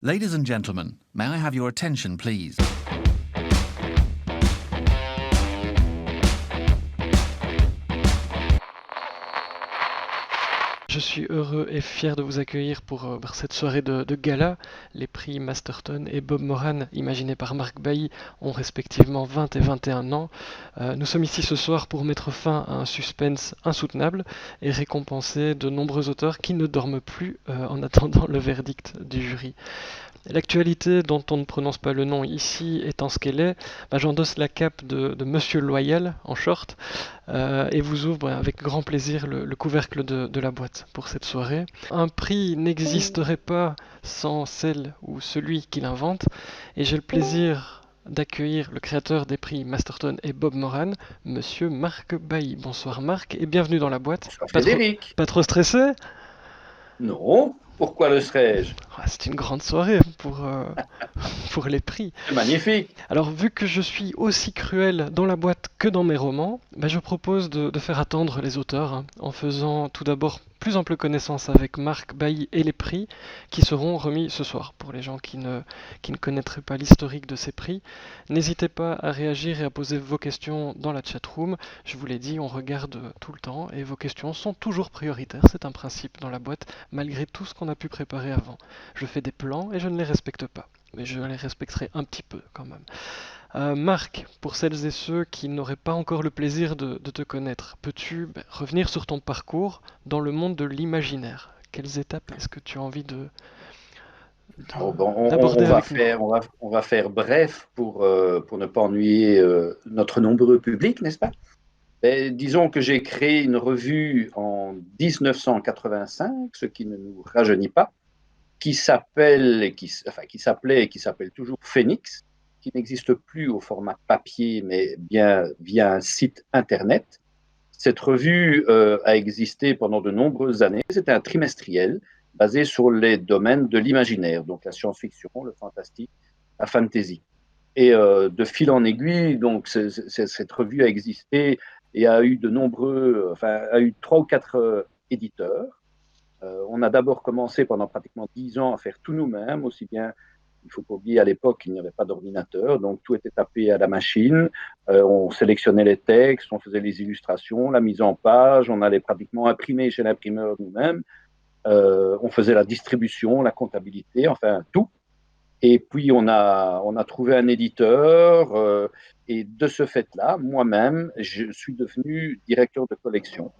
Ladies and gentlemen, may I have your attention, please? Je suis heureux et fier de vous accueillir pour cette soirée de gala. Les prix Masterton et Bob Moran, imaginés par Marc Bailly, ont respectivement 20 et 21 ans. Nous sommes ici ce soir pour mettre fin à un suspense insoutenable et récompenser de nombreux auteurs qui ne dorment plus en attendant le verdict du jury. L'actualité dont on ne prononce pas le nom ici étant ce qu'elle est, j'endosse la cape de Monsieur Loyal en short et vous ouvre avec grand plaisir le couvercle de la boîte pour cette soirée. Un prix n'existerait pas sans celle ou celui qui l'invente et j'ai le plaisir d'accueillir le créateur des prix Masterton et Bob Moran, Monsieur Marc Bailly. Bonsoir Marc et bienvenue dans la boîte. Bonsoir Frédéric. Pas trop stressé? Non, pourquoi le serais-je? C'est une grande soirée pour les prix. C'est magnifique. Alors, vu que je suis aussi cruel dans la boîte que dans mes romans, je propose de faire attendre les auteurs en faisant tout d'abord plus ample connaissance avec Marc Bailly et les prix qui seront remis ce soir. Pour les gens qui ne connaîtraient pas l'historique de ces prix, n'hésitez pas à réagir et à poser vos questions dans la chatroom. Je vous l'ai dit, on regarde tout le temps et vos questions sont toujours prioritaires. C'est un principe dans la boîte, malgré tout ce qu'on a pu préparer avant. Je fais des plans et je ne les respecte pas. Mais je les respecterai un petit peu quand même. Marc, pour celles et ceux qui n'auraient pas encore le plaisir de te connaître, peux-tu revenir sur ton parcours dans le monde de l'imaginaire? Quelles étapes est-ce que tu as envie d'aborder avec nous? On va faire bref pour ne pas ennuyer notre nombreux public, n'est-ce pas? Disons que j'ai créé une revue en 1985, ce qui ne nous rajeunit pas, qui s'appelait et qui s'appelle toujours Phoenix, qui n'existe plus au format papier, mais bien via un site internet. Cette revue a existé pendant de nombreuses années. C'était un trimestriel basé sur les domaines de l'imaginaire, donc la science-fiction, le fantastique, la fantasy. Et de fil en aiguille, donc cette revue a existé et a eu a eu 3 ou 4 éditeurs. On a d'abord commencé pendant pratiquement 10 ans à faire tout nous-mêmes, aussi bien, il ne faut pas oublier, à l'époque, il n'y avait pas d'ordinateur, donc tout était tapé à la machine. On sélectionnait les textes, on faisait les illustrations, la mise en page, on allait pratiquement imprimer chez l'imprimeur nous-mêmes. On faisait la distribution, la comptabilité, enfin tout. Et puis on a trouvé un éditeur et de ce fait-là, moi-même, je suis devenu directeur de collection.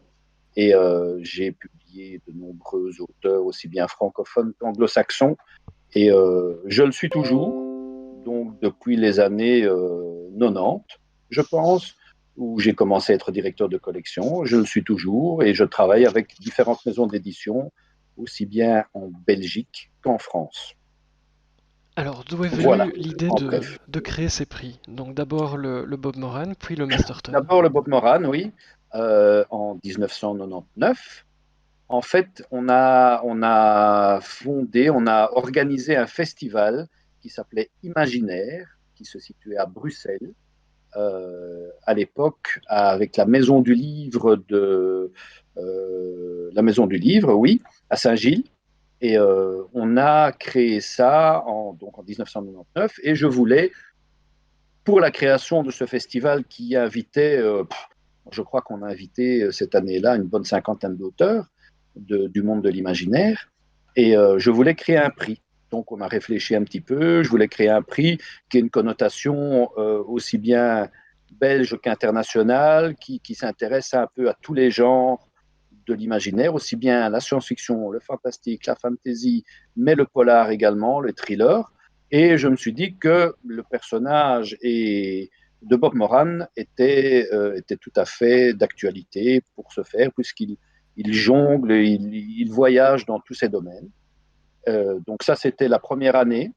Et j'ai publié de nombreux auteurs, aussi bien francophones qu'anglo-saxons. Et je le suis toujours, donc depuis les années 90, je pense, où j'ai commencé à être directeur de collection. Je le suis toujours et je travaille avec différentes maisons d'édition, aussi bien en Belgique qu'en France. Alors, d'où est Voilà, venue l'idée en bref. de créer ces prix? Donc d'abord le Bob Moran, puis le Masterton. D'abord le Bob Moran, oui, en 1999. En fait, on a organisé un festival qui s'appelait Imaginaire, qui se situait à Bruxelles, à l'époque, avec la Maison du Livre oui, à Saint-Gilles. Et on a créé ça donc en 1999. Et je voulais, pour la création de ce festival qui invitait, je crois qu'on a invité cette année-là une bonne cinquantaine d'auteurs du monde de l'imaginaire, et je voulais créer un prix. Donc on a réfléchi un petit peu, je voulais créer un prix qui ait une connotation aussi bien belge qu'internationale, qui s'intéresse un peu à tous les genres de l'imaginaire, aussi bien la science-fiction, le fantastique, la fantasy, mais le polar également, le thriller. Et je me suis dit que le personnage de Bob Moran était tout à fait d'actualité pour ce faire, puisqu'il jongle, il voyage dans tous ces domaines. Donc ça, c'était la première année.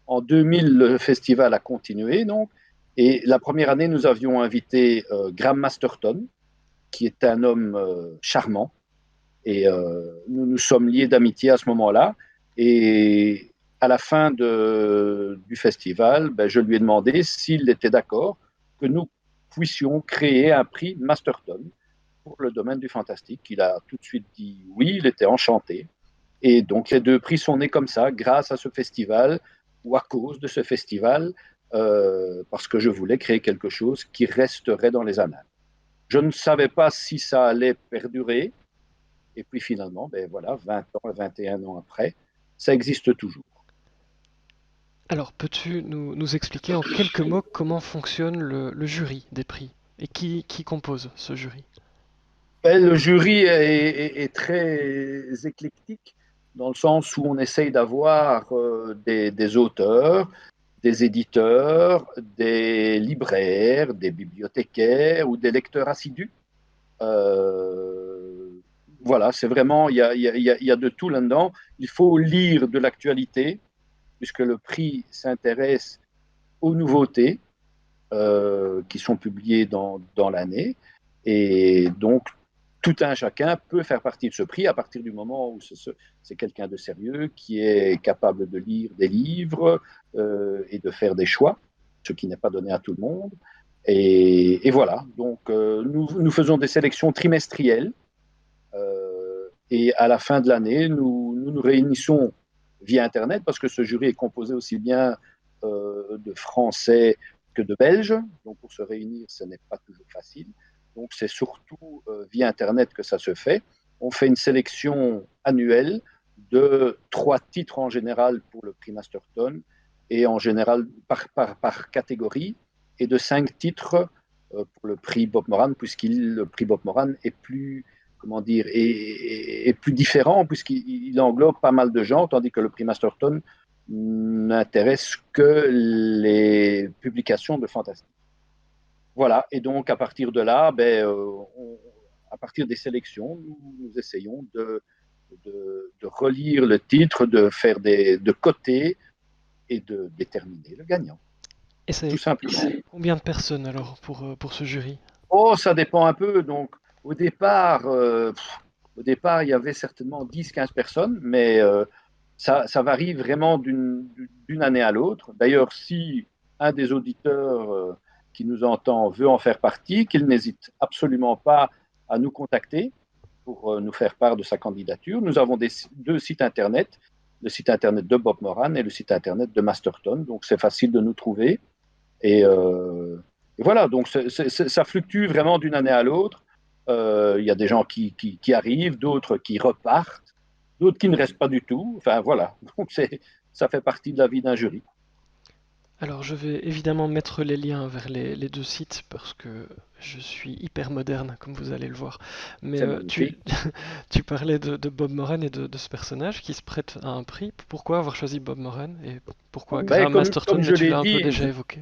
En 2000, le festival a continué, donc. Et la première année, nous avions invité Graham Masterton, qui est un homme charmant. Et nous nous sommes liés d'amitié à ce moment-là. Et à la fin du festival, je lui ai demandé s'il était d'accord que nous puissions créer un prix Masterton pour le domaine du fantastique. Il a tout de suite dit oui, il était enchanté. Et donc les deux prix sont nés comme ça, grâce à ce festival ou à cause de ce festival, parce que je voulais créer quelque chose qui resterait dans les annales. Je ne savais pas si ça allait perdurer, et puis finalement, ben voilà, 20 ans, 21 ans après, ça existe toujours. Alors, peux-tu nous expliquer en quelques mots comment fonctionne le jury des prix et qui compose ce jury? Ben, le jury est très éclectique, dans le sens où on essaye d'avoir des auteurs, des éditeurs, des libraires, des bibliothécaires ou des lecteurs assidus. Euh, voilà, c'est vraiment, il y a de tout là-dedans. Il faut lire de l'actualité, puisque le prix s'intéresse aux nouveautés qui sont publiées dans l'année. Et donc, tout un chacun peut faire partie de ce prix à partir du moment où c'est quelqu'un de sérieux qui est capable de lire des livres et de faire des choix, ce qui n'est pas donné à tout le monde. Et voilà, donc nous faisons des sélections trimestrielles et à la fin de l'année, nous réunissons via Internet parce que ce jury est composé aussi bien de Français que de Belges. Donc pour se réunir, ce n'est pas toujours facile. Donc c'est surtout via Internet que ça se fait. On fait une sélection annuelle de 3 titres en général pour le prix Masterton et en général par catégorie et de 5 titres pour le prix Bob Moran, le prix Bob Moran est plus, comment dire, est plus différent puisqu'il englobe pas mal de gens, tandis que le prix Masterton n'intéresse que les publications de fantastique. Voilà, et donc à partir de là, à partir des sélections, nous essayons de relire le titre, de coter et de déterminer le gagnant, Et tout c'est simplement. combien de personnes alors pour ce jury? Oh, ça dépend un peu. Donc, au départ, il y avait certainement 10, 15 personnes, mais ça varie vraiment d'une année à l'autre. D'ailleurs, si un des auditeurs qui nous entend veut en faire partie, qu'il n'hésite absolument pas à nous contacter pour nous faire part de sa candidature. Nous avons 2 sites internet, le site internet de Bob Moran et le site internet de Masterton. Donc, c'est facile de nous trouver. Et voilà, donc ça fluctue vraiment d'une année à l'autre. Il y a des gens qui arrivent, d'autres qui repartent, d'autres qui ne restent pas du tout. Enfin voilà, donc ça fait partie de la vie d'un jury. Alors je vais évidemment mettre les liens vers les deux sites parce que je suis hyper moderne comme vous allez le voir. Mais C'est magnifique. tu parlais de Bob Moran et de ce personnage qui se prête à un prix. Pourquoi avoir choisi Bob Moran et pourquoi Ben, Graham Masterton, comme mais je tu l'ai l'as un peu dit, déjà évoqué.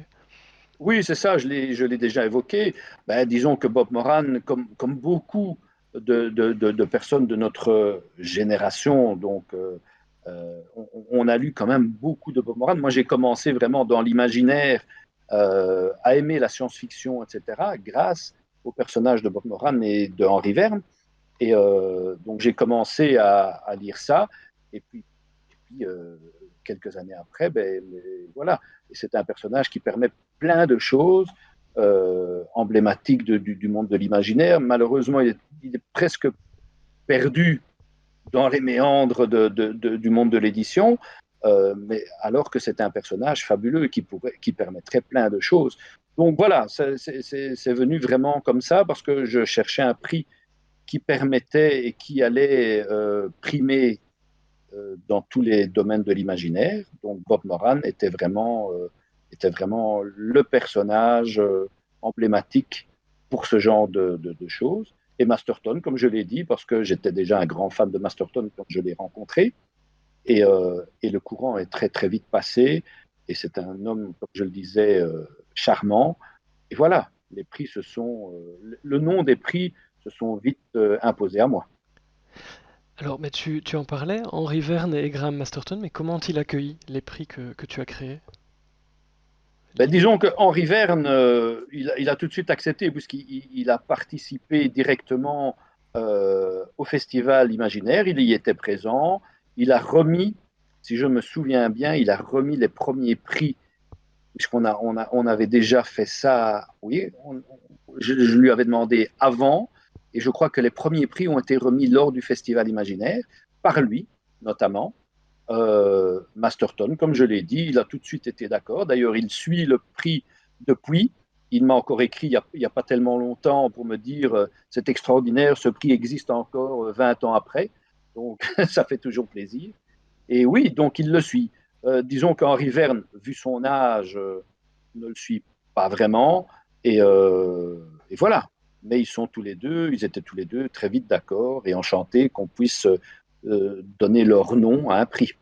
oui, c'est ça, je l'ai déjà évoqué. Ben, disons que Bob Moran, comme beaucoup de personnes de notre génération, donc on a lu quand même beaucoup de Bob Moran. Moi, j'ai commencé vraiment dans l'imaginaire à aimer la science-fiction, etc., grâce au personnage de Bob Moran et de Henri Verne. Et donc, j'ai commencé à lire ça. Et puis, quelques années après, voilà. Et c'est un personnage qui permet plein de choses emblématiques du monde de l'imaginaire. Malheureusement, il est presque perdu dans les méandres du monde de l'édition, mais alors que c'est un personnage fabuleux qui permettrait plein de choses. Donc voilà, c'est venu vraiment comme ça parce que je cherchais un prix qui permettait et qui allait primer dans tous les domaines de l'imaginaire. Donc Bob Moran était vraiment le personnage emblématique pour ce genre de choses. Et Masterton, comme je l'ai dit, parce que j'étais déjà un grand fan de Masterton quand je l'ai rencontré. Et le courant est très très vite passé. Et c'est un homme, comme je le disais, charmant. Et voilà, les prix le nom des prix se sont vite imposés à moi. Alors, mais tu en parlais, Henri Verne et Graham Masterton, mais comment ont-ils accueilli les prix que tu as créés? Ben, disons que Henri Verne, il a tout de suite accepté puisqu'il a participé directement au festival imaginaire. Il y était présent. Il a remis, si je me souviens bien, il a remis les premiers prix on avait déjà fait ça. Oui, je lui avais demandé avant, et je crois que les premiers prix ont été remis lors du festival imaginaire par lui. notamment. Masterton, comme je l'ai dit, il a tout de suite été d'accord. D'ailleurs, il suit le prix depuis. Il m'a encore écrit il n'y a, pas tellement longtemps pour me dire c'est extraordinaire, ce prix existe encore 20 ans après. Donc, ça fait toujours plaisir. Et oui, donc il le suit. Disons qu'Henri Verne, vu son âge, ne le suit pas vraiment. Et voilà. Mais ils étaient tous les deux très vite d'accord et enchantés qu'on puisse donner leur nom à un prix.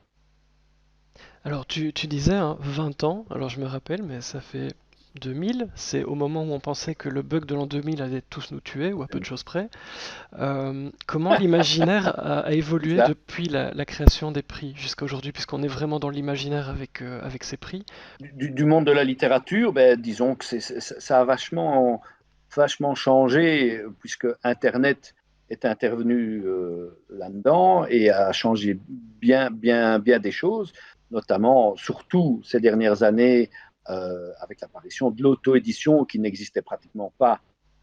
Alors tu disais hein, 20 ans, alors je me rappelle, mais ça fait 2000, c'est au moment où on pensait que le bug de l'an 2000 allait tous nous tuer, ou à peu de choses près. Comment l'imaginaire a évolué Ça, depuis la création des prix jusqu'à aujourd'hui, puisqu'on est vraiment dans l'imaginaire avec ces prix? du monde de la littérature, ben, disons que ça a vachement changé, puisque Internet est intervenu là-dedans et a changé bien des choses, notamment, surtout ces dernières années, avec l'apparition de l'auto-édition qui n'existait pratiquement pas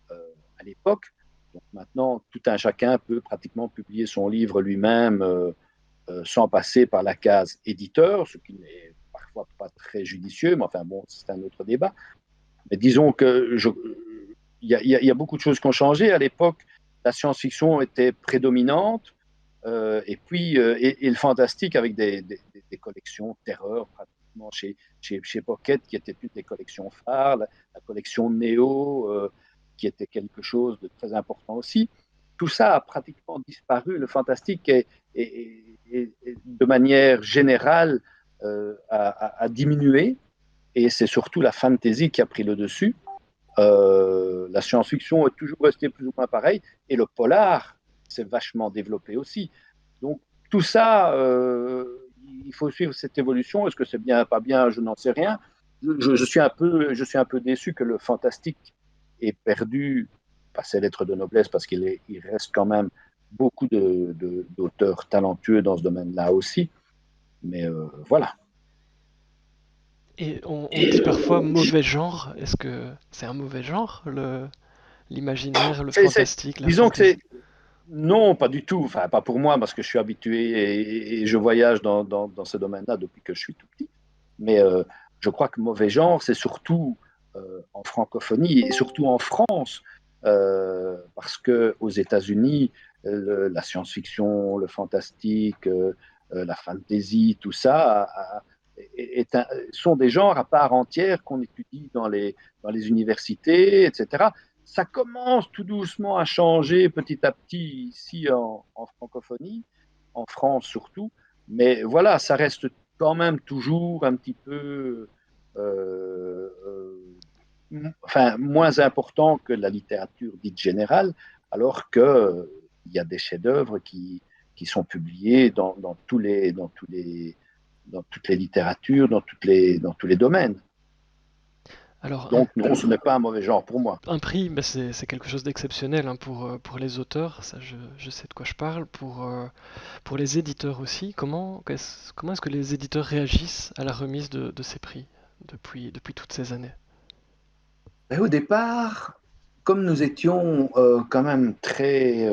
euh, à l'époque. Donc maintenant, tout un chacun peut pratiquement publier son livre lui-même sans passer par la case éditeur, ce qui n'est parfois pas très judicieux, mais enfin bon, c'est un autre débat. Mais disons que il y a beaucoup de choses qui ont changé. À l'époque, la science-fiction était prédominante, et le fantastique avec des collections terreur pratiquement chez Pocket, qui était une des collections phares, la collection Néo, qui était quelque chose de très important aussi. Tout ça a pratiquement disparu. Le fantastique de manière générale, a diminué, et c'est surtout la fantasy qui a pris le dessus. La science-fiction est toujours restée plus ou moins pareil, et le polar s'est vachement développé aussi. Donc tout ça, il faut suivre cette évolution. Est-ce que c'est bien, pas bien, je n'en sais rien. Je suis un peu déçu que le fantastique ait perdu pas ses lettres de noblesse, parce il reste quand même beaucoup d'auteurs talentueux dans ce domaine-là aussi. Mais voilà. Et on dit parfois mauvais genre. Est-ce que c'est un mauvais genre, l'imaginaire, le C'est, fantastique, la disons que fantasy? non, pas du tout. Enfin, pas pour moi, parce que je suis habitué et je voyage dans ce domaine-là depuis que je suis tout petit. Mais je crois que mauvais genre, c'est surtout en francophonie et surtout en France, parce que aux États-Unis, la science-fiction, le fantastique, la fantasy, tout ça sont des genres à part entière qu'on étudie dans les universités, etc. Ça commence tout doucement à changer petit à petit ici en francophonie, en France surtout, mais voilà, ça reste quand même toujours un petit peu enfin, moins important que la littérature dite générale, alors qu'il y a des chefs-d'œuvre qui sont publiés dans toutes les littératures, dans tous les domaines. Alors, Donc non, ce n'est pas un mauvais genre pour moi. un prix, bah, c'est quelque chose d'exceptionnel hein, pour les auteurs, ça je sais de quoi je parle, pour les éditeurs aussi. Comment est-ce que les éditeurs réagissent à la remise de ces prix depuis toutes ces années? Et au départ, comme nous étions quand même très...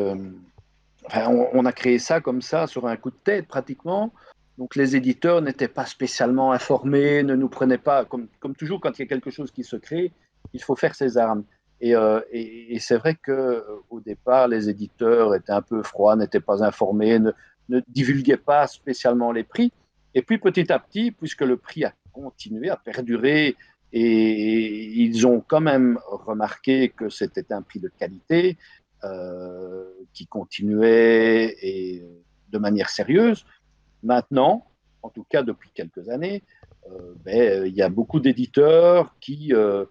enfin, on a créé ça comme ça, sur un coup de tête pratiquement. Donc les éditeurs n'étaient pas spécialement informés, ne nous prenaient pas, comme toujours quand il y a quelque chose qui se crée, il faut faire ses armes. Et c'est vrai qu'au départ, les éditeurs étaient un peu froids, n'étaient pas informés, ne divulguaient pas spécialement les prix. Et puis petit à petit, puisque le prix a continué, a perduré, et ils ont quand même remarqué que c'était un prix de qualité, qui continuait et de manière sérieuse. Maintenant, en tout cas depuis quelques années, il y a beaucoup d'éditeurs euh,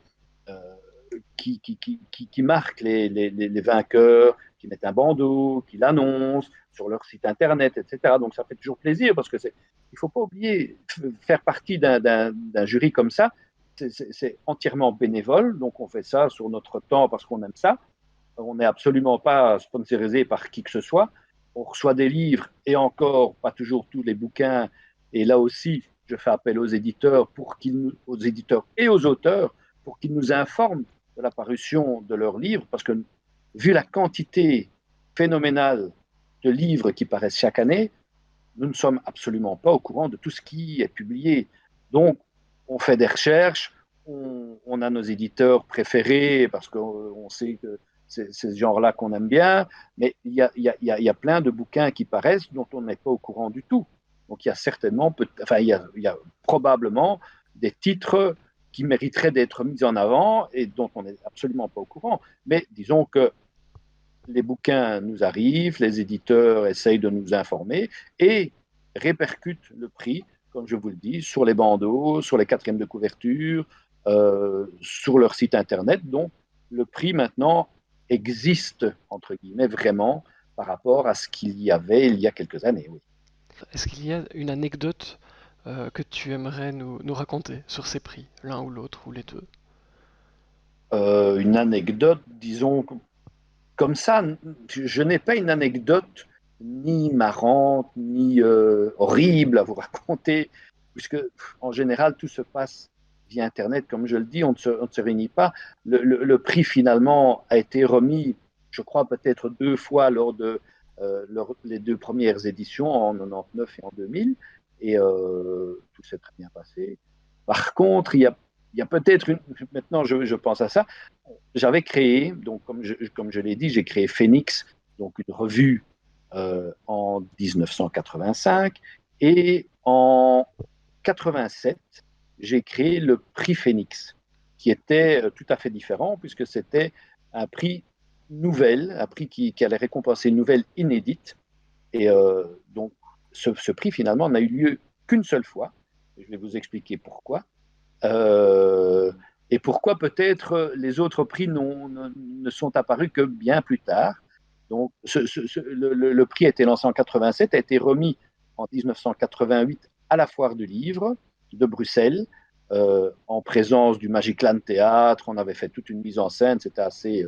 qui marquent les vainqueurs, qui mettent un bandeau, qui l'annoncent sur leur site internet, etc. Donc ça fait toujours plaisir, parce que il ne faut pas oublier, faire partie d'un jury comme ça, c'est entièrement bénévole. Donc on fait ça sur notre temps parce qu'on aime ça. On n'est absolument pas sponsorisé par qui que ce soit. On reçoit des livres, et encore pas toujours tous les bouquins. Et là aussi, je fais appel aux éditeurs, aux éditeurs et aux auteurs, pour qu'ils nous informent de la parution de leurs livres, parce que vu la quantité phénoménale de livres qui paraissent chaque année, nous ne sommes absolument pas au courant de tout ce qui est publié. Donc, on fait des recherches, on a nos éditeurs préférés parce qu'on sait que c'est ce genre-là qu'on aime bien, mais il y a plein de bouquins qui paraissent dont on n'est pas au courant du tout. Donc, il y a certainement, enfin, il y a probablement des titres qui mériteraient d'être mis en avant et dont on n'est absolument pas au courant. Mais disons que les bouquins nous arrivent, les éditeurs essayent de nous informer et répercutent le prix, comme je vous le dis, sur les bandeaux, sur les quatrièmes de couverture, sur leur site internet. Donc, le prix maintenant existe, entre guillemets, vraiment par rapport à ce qu'il y avait il y a quelques années. Oui. Est-ce qu'il y a une anecdote que tu aimerais nous raconter sur ces prix, l'un ou l'autre, ou les deux? Une anecdote, disons, comme ça, je n'ai pas une anecdote ni marrante, ni horrible à vous raconter, puisque en général, tout se passe via Internet, comme je le dis, on ne se réunit pas. Le prix finalement a été remis, je crois, peut-être 2 fois lors de les 2 premières éditions, en 99 et en 2000, et tout s'est très bien passé. Par contre, il y a peut-être une. Maintenant, je pense à ça. J'avais créé, donc comme je l'ai dit, j'ai créé Phoenix, donc une revue en 1985, et en 87, j'ai créé le prix Phoenix, qui était tout à fait différent puisque c'était un prix nouvelle, un prix qui allait récompenser une nouvelle inédite. Et donc, ce prix finalement n'a eu lieu qu'une seule fois. Je vais vous expliquer pourquoi. Euh, et pourquoi peut-être les autres prix ne sont apparus que bien plus tard. Donc, le prix a été lancé en 87, a été remis en 1988 à la Foire du Livre de Bruxelles, en présence du Magicland Théâtre. On avait fait toute une mise en scène, c'était assez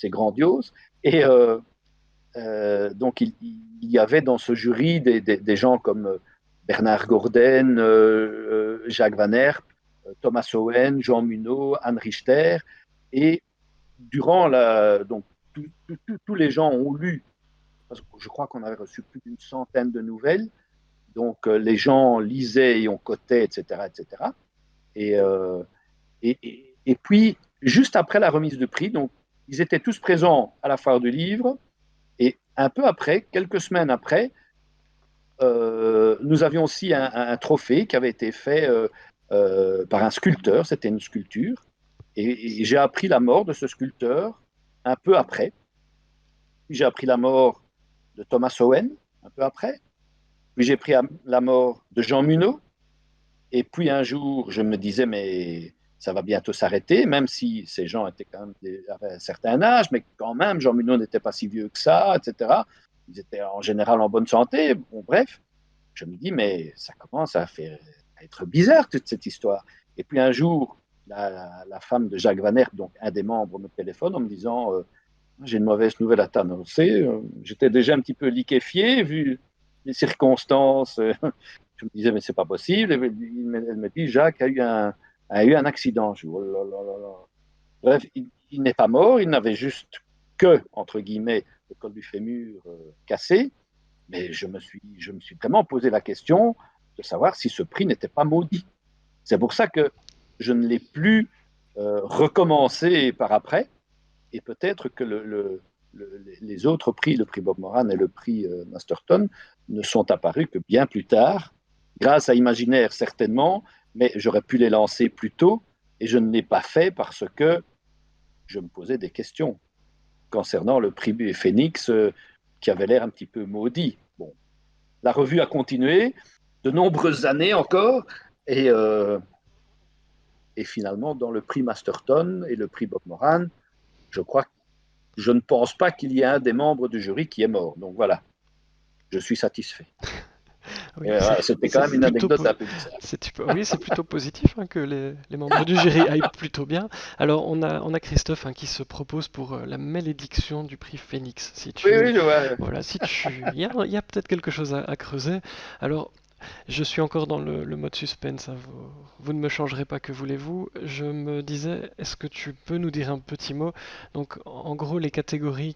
grandiose. Et donc, il y avait dans ce jury des gens comme Bernard Gordon, Jacques Van Herp, Thomas Owen, Jean Munot, Anne Richter. Et durant donc, tous les gens ont lu, parce que je crois qu'on avait reçu plus d'une centaine de nouvelles. Donc, les gens lisaient et on cotait, etc. etc. Et, et puis, juste après la remise de prix, donc, ils étaient tous présents à la Foire du Livre. Et un peu après, quelques semaines après, nous avions aussi un trophée qui avait été fait par un sculpteur. C'était une sculpture. Et j'ai appris la mort de ce sculpteur un peu après. Puis j'ai appris la mort de Thomas Owen un peu après. Puis j'ai appris la mort de Jean Munot. Et puis un jour, je me disais, mais ça va bientôt s'arrêter, même si ces gens étaient quand même avaient un certain âge, mais quand même, Jean Munot n'était pas si vieux que ça, etc. Ils étaient en général en bonne santé. Bon, bref, je me dis, mais ça commence à être bizarre, toute cette histoire. Et puis un jour, la femme de Jacques Van Herp, donc un des membres, me téléphone en me disant, j'ai une mauvaise nouvelle à t'annoncer. J'étais déjà un petit peu liquéfié, vu les circonstances. Je me disais, mais c'est pas possible. Elle me dit, Jacques a eu un accident. Je dis, oh là là là là. Bref, il n'est pas mort, il n'avait juste que, entre guillemets, le col du fémur cassé. Mais je me suis vraiment posé la question de savoir si ce prix n'était pas maudit. C'est pour ça que je ne l'ai plus recommencé par après. Et peut-être que les autres prix, le prix Bob Moran et le prix Masterton, ne sont apparus que bien plus tard, grâce à Imaginaire certainement, mais j'aurais pu les lancer plus tôt et je ne l'ai pas fait parce que je me posais des questions concernant le prix Phoenix qui avait l'air un petit peu maudit. Bon, la revue a continué de nombreuses années encore et finalement dans le prix Masterton et le prix Bob Moran, je ne pense pas qu'il y ait un des membres du jury qui est mort. Donc voilà, je suis satisfait. Oui, C'était quand même une anecdote un peu bizarre. oui, c'est plutôt positif, hein, que les membres du jury aillent plutôt bien. Alors, on a Christophe, hein, qui se propose pour la malédiction du prix Phoenix. Oui, oui, je vois. Voilà, il y a peut-être quelque chose à creuser. Alors, je suis encore dans le mode suspense, hein, vous ne me changerez pas, que voulez-vous. Je me disais, est-ce que tu peux nous dire un petit mot? Donc, en gros, les catégories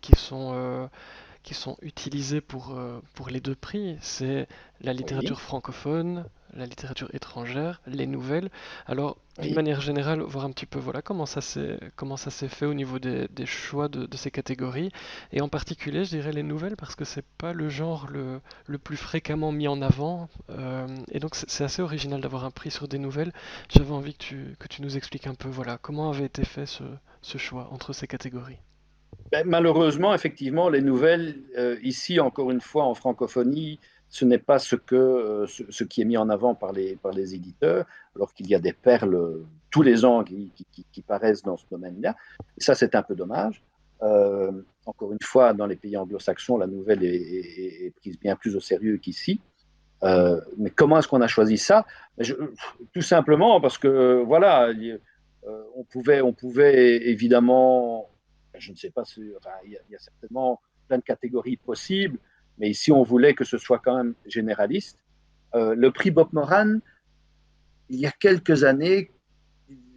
qui sont utilisés pour les deux prix. C'est la Oui, littérature francophone, la littérature étrangère, les nouvelles. Alors, d'une oui. manière générale, voir un petit peu voilà, comment ça s'est fait au niveau des choix de ces catégories. Et en particulier, je dirais les nouvelles parce que c'est pas le genre le plus fréquemment mis en avant. Et donc, c'est assez original d'avoir un prix sur des nouvelles. J'avais envie que tu nous expliques un peu voilà, comment avait été fait ce choix entre ces catégories. Ben, malheureusement, effectivement, les nouvelles, ici, encore une fois, en francophonie, ce n'est pas ce qui est mis en avant par les éditeurs, alors qu'il y a des perles tous les ans qui paraissent dans ce domaine-là. Et ça, c'est un peu dommage. Encore une fois, dans les pays anglo-saxons, la nouvelle est prise bien plus au sérieux qu'ici. Mais comment est-ce qu'on a choisi ça? Tout simplement parce que, voilà, on pouvait évidemment, je ne sais pas, enfin, il y a certainement plein de catégories possibles, mais ici, on voulait que ce soit quand même généraliste. Le prix Bob Moran, il y a quelques années,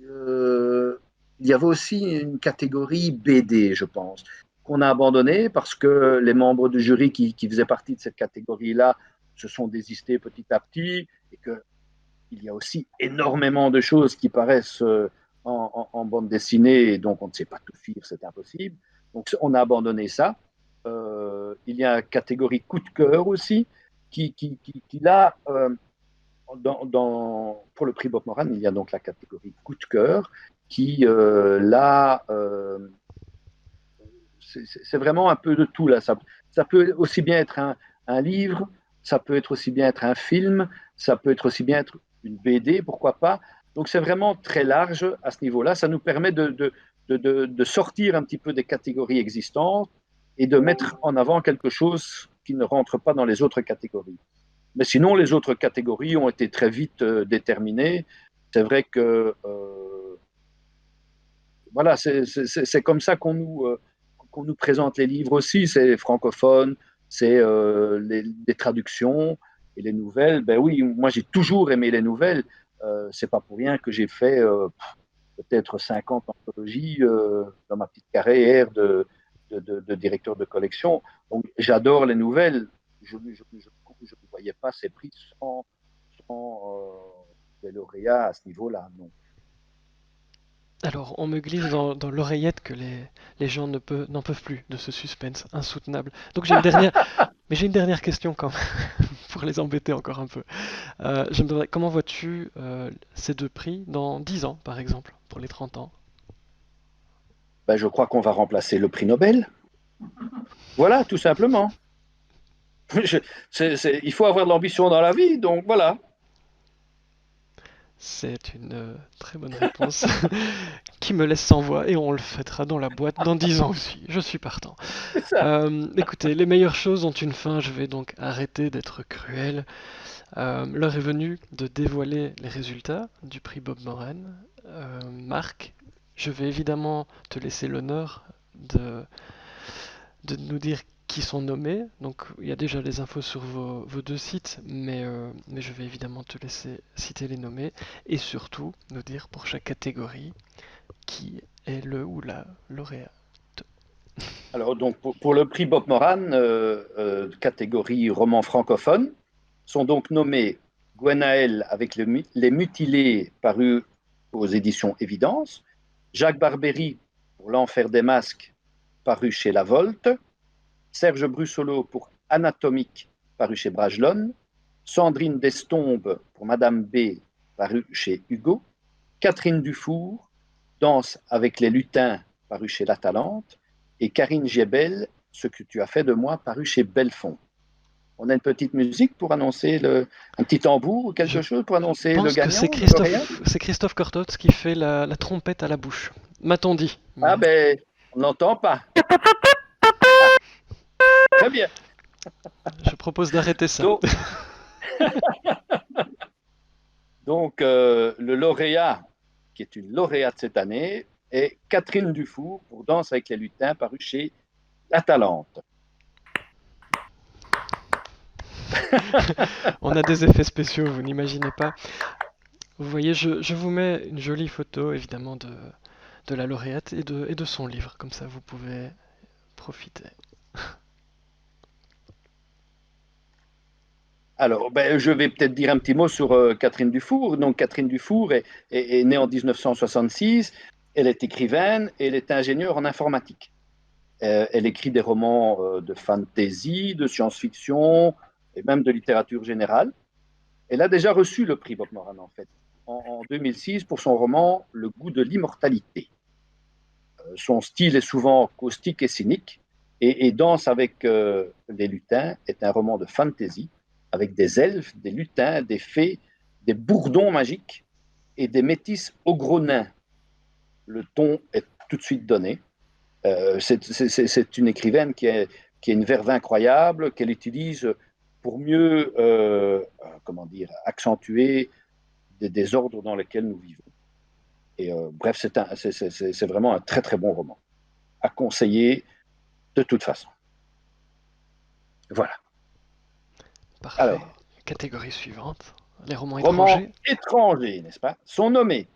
euh, il y avait aussi une catégorie BD, je pense, qu'on a abandonnée parce que les membres du jury qui faisaient partie de cette catégorie-là se sont désistés petit à petit et qu'il y a aussi énormément de choses qui paraissent en bande dessinée et donc on ne sait pas tout faire, c'est impossible. Donc on a abandonné ça. Il y a une catégorie coup de cœur aussi qui là, pour le prix Bob Moran, il y a donc la catégorie coup de cœur qui, là, c'est vraiment un peu de tout. Là. Ça peut aussi bien être un livre, ça peut être aussi bien être un film, ça peut être aussi bien être une BD, pourquoi pas. Donc c'est vraiment très large à ce niveau-là. Ça nous permet de sortir un petit peu des catégories existantes et de mettre en avant quelque chose qui ne rentre pas dans les autres catégories. Mais sinon, les autres catégories ont été très vite déterminées. C'est vrai que voilà, c'est comme ça qu'on nous présente les livres aussi. C'est francophone, c'est les traductions et les nouvelles. Ben oui, moi j'ai toujours aimé les nouvelles. C'est pas pour rien que j'ai fait peut-être 50 anthologies dans ma petite carrière de directeur de collection. Donc j'adore les nouvelles. Je ne voyais pas ces prix sans des lauréats à ce niveau-là. Non. Alors, on me glisse dans l'oreillette que les gens n'en peuvent plus de ce suspense insoutenable. Donc mais j'ai une dernière question quand même, pour les embêter encore un peu. Je me demandais, comment vois-tu ces deux prix dans 10 ans, par exemple, pour les 30 ans? Ben, je crois qu'on va remplacer le prix Nobel. Voilà, tout simplement. Je- il faut avoir de l'ambition dans la vie, donc voilà. C'est une très bonne réponse qui me laisse sans voix et on le fêtera dans la boîte dans 10 ans aussi. Je suis partant. C'est ça. Écoutez, les meilleures choses ont une fin. Je vais donc arrêter d'être cruel. L'heure est venue de dévoiler les résultats du prix Bob Moran. Marc, je vais évidemment te laisser l'honneur de nous dire qui sont nommés. Donc il y a déjà les infos sur vos deux sites, mais je vais évidemment te laisser citer les nommés et surtout nous dire pour chaque catégorie qui est le ou la lauréat. Alors, donc, pour le prix Bob Moran, catégorie roman francophone, sont donc nommés Gwenaël avec Les Mutilés, paru aux éditions Évidence, Jacques Barbéry pour L'Enfer des Masques, paru chez La Volte, Serge Brussolo pour Anatomique, paru chez Bragelonne, Sandrine Destombes pour Madame B, paru chez Hugo, Catherine Dufour, Danse avec les lutins, paru chez La Talente, et Karine Giebel, Ce que tu as fait de moi, paru chez Belfond. On a une petite musique pour annoncer un petit tambour ou Je quelque chose pour annoncer le pense que gagnant, le lauréat. C'est Christophe Cortotz qui fait la trompette à la bouche. M'a-t-on dit? Ah Mais ben, on n'entend pas. Très bien. je propose d'arrêter ça. Donc, le lauréat, qui est une lauréate cette année, est Catherine Dufour pour Danse avec les lutins, paru chez La Talente. On a des effets spéciaux, vous n'imaginez pas. Vous voyez, je vous mets une jolie photo, évidemment, de la lauréate et de son livre. Comme ça, vous pouvez profiter. Alors, je vais peut-être dire un petit mot sur Catherine Dufour. Donc, Catherine Dufour est née en 1966. Elle est écrivaine et elle est ingénieure en informatique. Elle écrit des romans de fantasy, de science-fiction et même de littérature générale. Elle a déjà reçu le prix Bob Moran, en fait, en 2006 pour son roman Le goût de l'immortalité. Son style est souvent caustique et cynique, et Danse avec des lutins est un roman de fantasy avec des elfes, des lutins, des fées, des bourdons magiques et des métis au gros nains. Le ton est tout de suite donné. C'est une écrivaine qui a une verve incroyable, qu'elle utilise pour mieux comment dire, accentuer des désordres dans lesquels nous vivons. Et bref, c'est vraiment un très très bon roman à conseiller de toute façon. Voilà. Parfait. Alors, Catégorie suivante, les romans romans étrangers. étrangers, n'est-ce pas? Sont nommés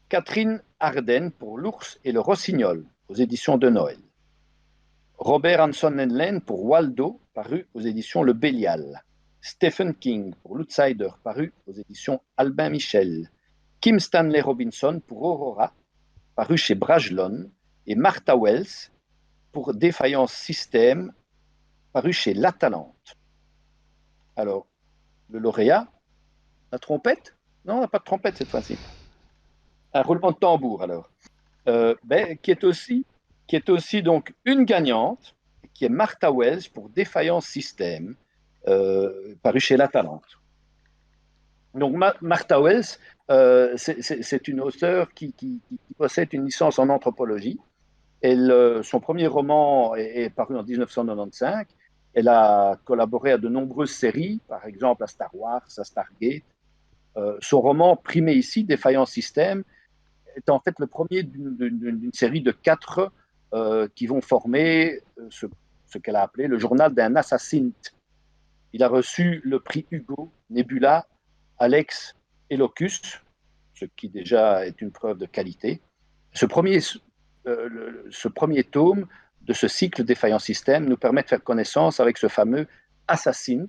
Catherine Arden pour L'ours et le rossignol aux éditions de Noël. Robert Anson Lane pour Waldo, paru aux éditions Le Bélial. Stephen King pour L'Outsider, paru aux éditions Albin Michel. Kim Stanley Robinson pour Aurora, paru chez Brajlon. Et Martha Wells pour Défaillance Système, paru chez La Talente. Alors, le lauréat, la trompette? Non, on n'a pas de trompette cette fois-ci. Un roulement de tambour, alors. Qui est aussi donc une gagnante, qui est Martha Wells pour Défaillance Système, paru chez La Talente. Donc, Martha Wells, c'est une auteure qui possède une licence en anthropologie. Son premier roman est paru en 1995. Elle a collaboré à de nombreuses séries, par exemple à Star Wars, à Stargate. Son roman primé ici, Défaillance Système, est en fait le premier d'une série de 4 qui vont former ce qu'elle a appelé le journal d'un assassin. Il a reçu le prix Hugo, Nebula, Alex et Locus, ce qui déjà est une preuve de qualité. Ce premier tome de ce cycle Défaillant Système nous permet de faire connaissance avec ce fameux Assassin.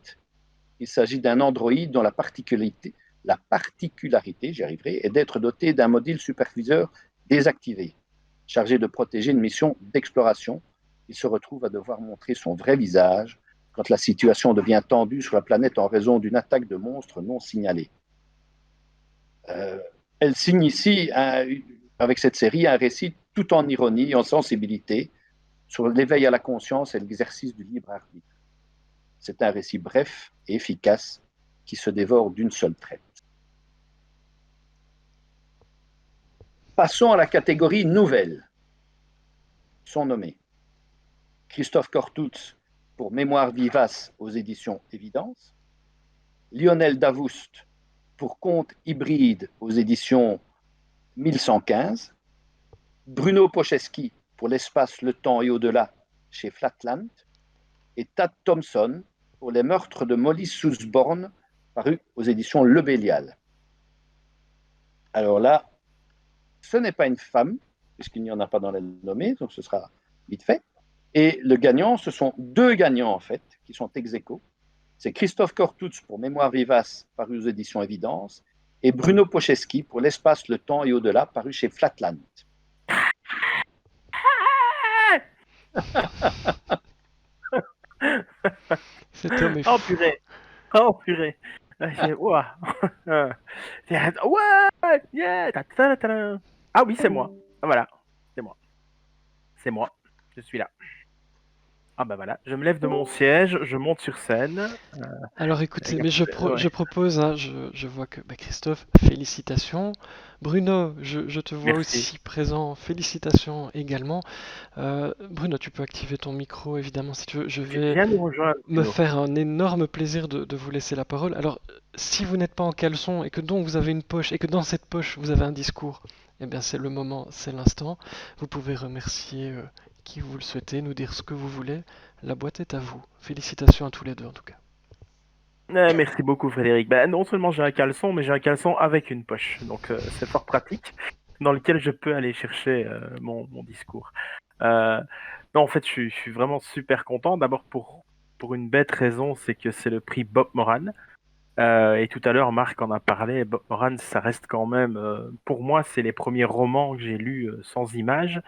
Il s'agit d'un androïde dont la particularité, j'y arriverai, est d'être doté d'un module superviseur désactivé. Chargé de protéger une mission d'exploration, il se retrouve à devoir montrer son vrai visage quand la situation devient tendue sur la planète en raison d'une attaque de monstres non signalée. Elle signe ici, avec cette série, un récit tout en ironie, en sensibilité, sur l'éveil à la conscience et l'exercice du libre arbitre. C'est un récit bref et efficace qui se dévore d'une seule traite. Passons à la catégorie nouvelle. Sont nommés Christophe Cortouz pour Mémoire vivace aux éditions Évidence, Lionel Davoust pour Contes hybrides aux éditions 1115, Bruno Pocheski pour L'espace, le temps et au-delà chez Flatland, et Tad Thompson pour Les meurtres de Molly Southbourne, paru aux éditions Le Bélial. Alors là, ce n'est pas une femme, puisqu'il n'y en a pas dans les nommés, donc ce sera vite fait. Et le gagnant, ce sont 2 gagnants en fait, qui sont ex aequo. C'est Christophe Cortouz pour Mémoire vivace, paru aux éditions Évidence, et Bruno Pocheski pour L'espace, le temps et au-delà, paru chez Flatland. Cet homme est Oh fou. purée. Oh purée. Ouah. Ouais, yeah. Ah oui, c'est moi. Ah, voilà, c'est moi. C'est moi. Je suis là. Ah bah voilà, je me lève de mon siège, je monte sur scène. Alors écoutez, mais Ouais. je propose, hein, je vois que Christophe, félicitations. Bruno, je te vois Merci. aussi présent, félicitations également. Bruno, tu peux activer ton micro évidemment si tu veux. Je Tu vais viens nous rejoindre, me Bruno. faire un énorme plaisir de vous laisser la parole. Alors, si vous n'êtes pas en caleçon et que donc vous avez une poche et que dans cette poche vous avez un discours, eh bien c'est le moment, c'est l'instant. Vous pouvez remercier qui vous le souhaitez, nous dire ce que vous voulez. La boîte est à vous. Félicitations à tous les deux en tout cas. Merci beaucoup, Frédéric. Bah, non seulement j'ai un caleçon, mais j'ai un caleçon avec une poche. Donc c'est fort pratique, dans lequel je peux aller chercher mon discours. Non, en fait, je suis vraiment super content. D'abord pour une bête raison, c'est que c'est le prix Bob Moran. Et tout à l'heure, Marc en a parlé. Bob Moran, ça reste quand même, pour moi, c'est les premiers romans que j'ai lus sans images.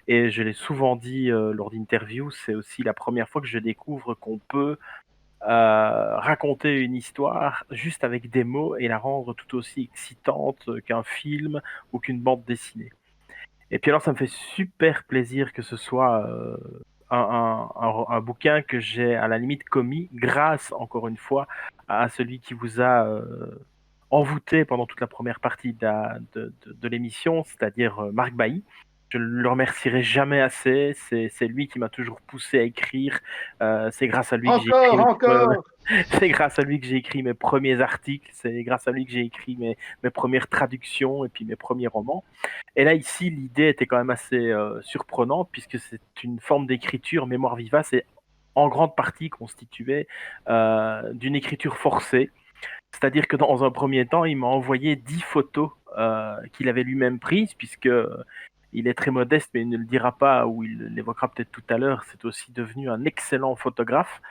Et je l'ai souvent dit lors d'interviews, c'est aussi la première fois que je découvre qu'on peut raconter une histoire juste avec des mots et la rendre tout aussi excitante qu'un film ou qu'une bande dessinée. Et puis alors, ça me fait super plaisir que ce soit un bouquin que j'ai à la limite commis grâce, encore une fois, à celui qui vous a envoûté pendant toute la première partie de l'émission, c'est-à-dire Marc Bailly. Je ne le remercierai jamais assez. C'est lui qui m'a toujours poussé à écrire. C'est grâce à lui que j'ai écrit Encore. c'est grâce à lui que j'ai écrit mes premiers articles. C'est grâce à lui que j'ai écrit mes premières traductions et puis mes premiers romans. Et là, ici, l'idée était quand même assez surprenante puisque c'est une forme d'écriture mémoire vivace et en grande partie constituée d'une écriture forcée. C'est-à-dire que dans un premier temps, il m'a envoyé 10 photos qu'il avait lui-même prises, puisque il est très modeste, mais il ne le dira pas, ou il l'évoquera peut-être tout à l'heure. C'est aussi devenu un excellent photographe.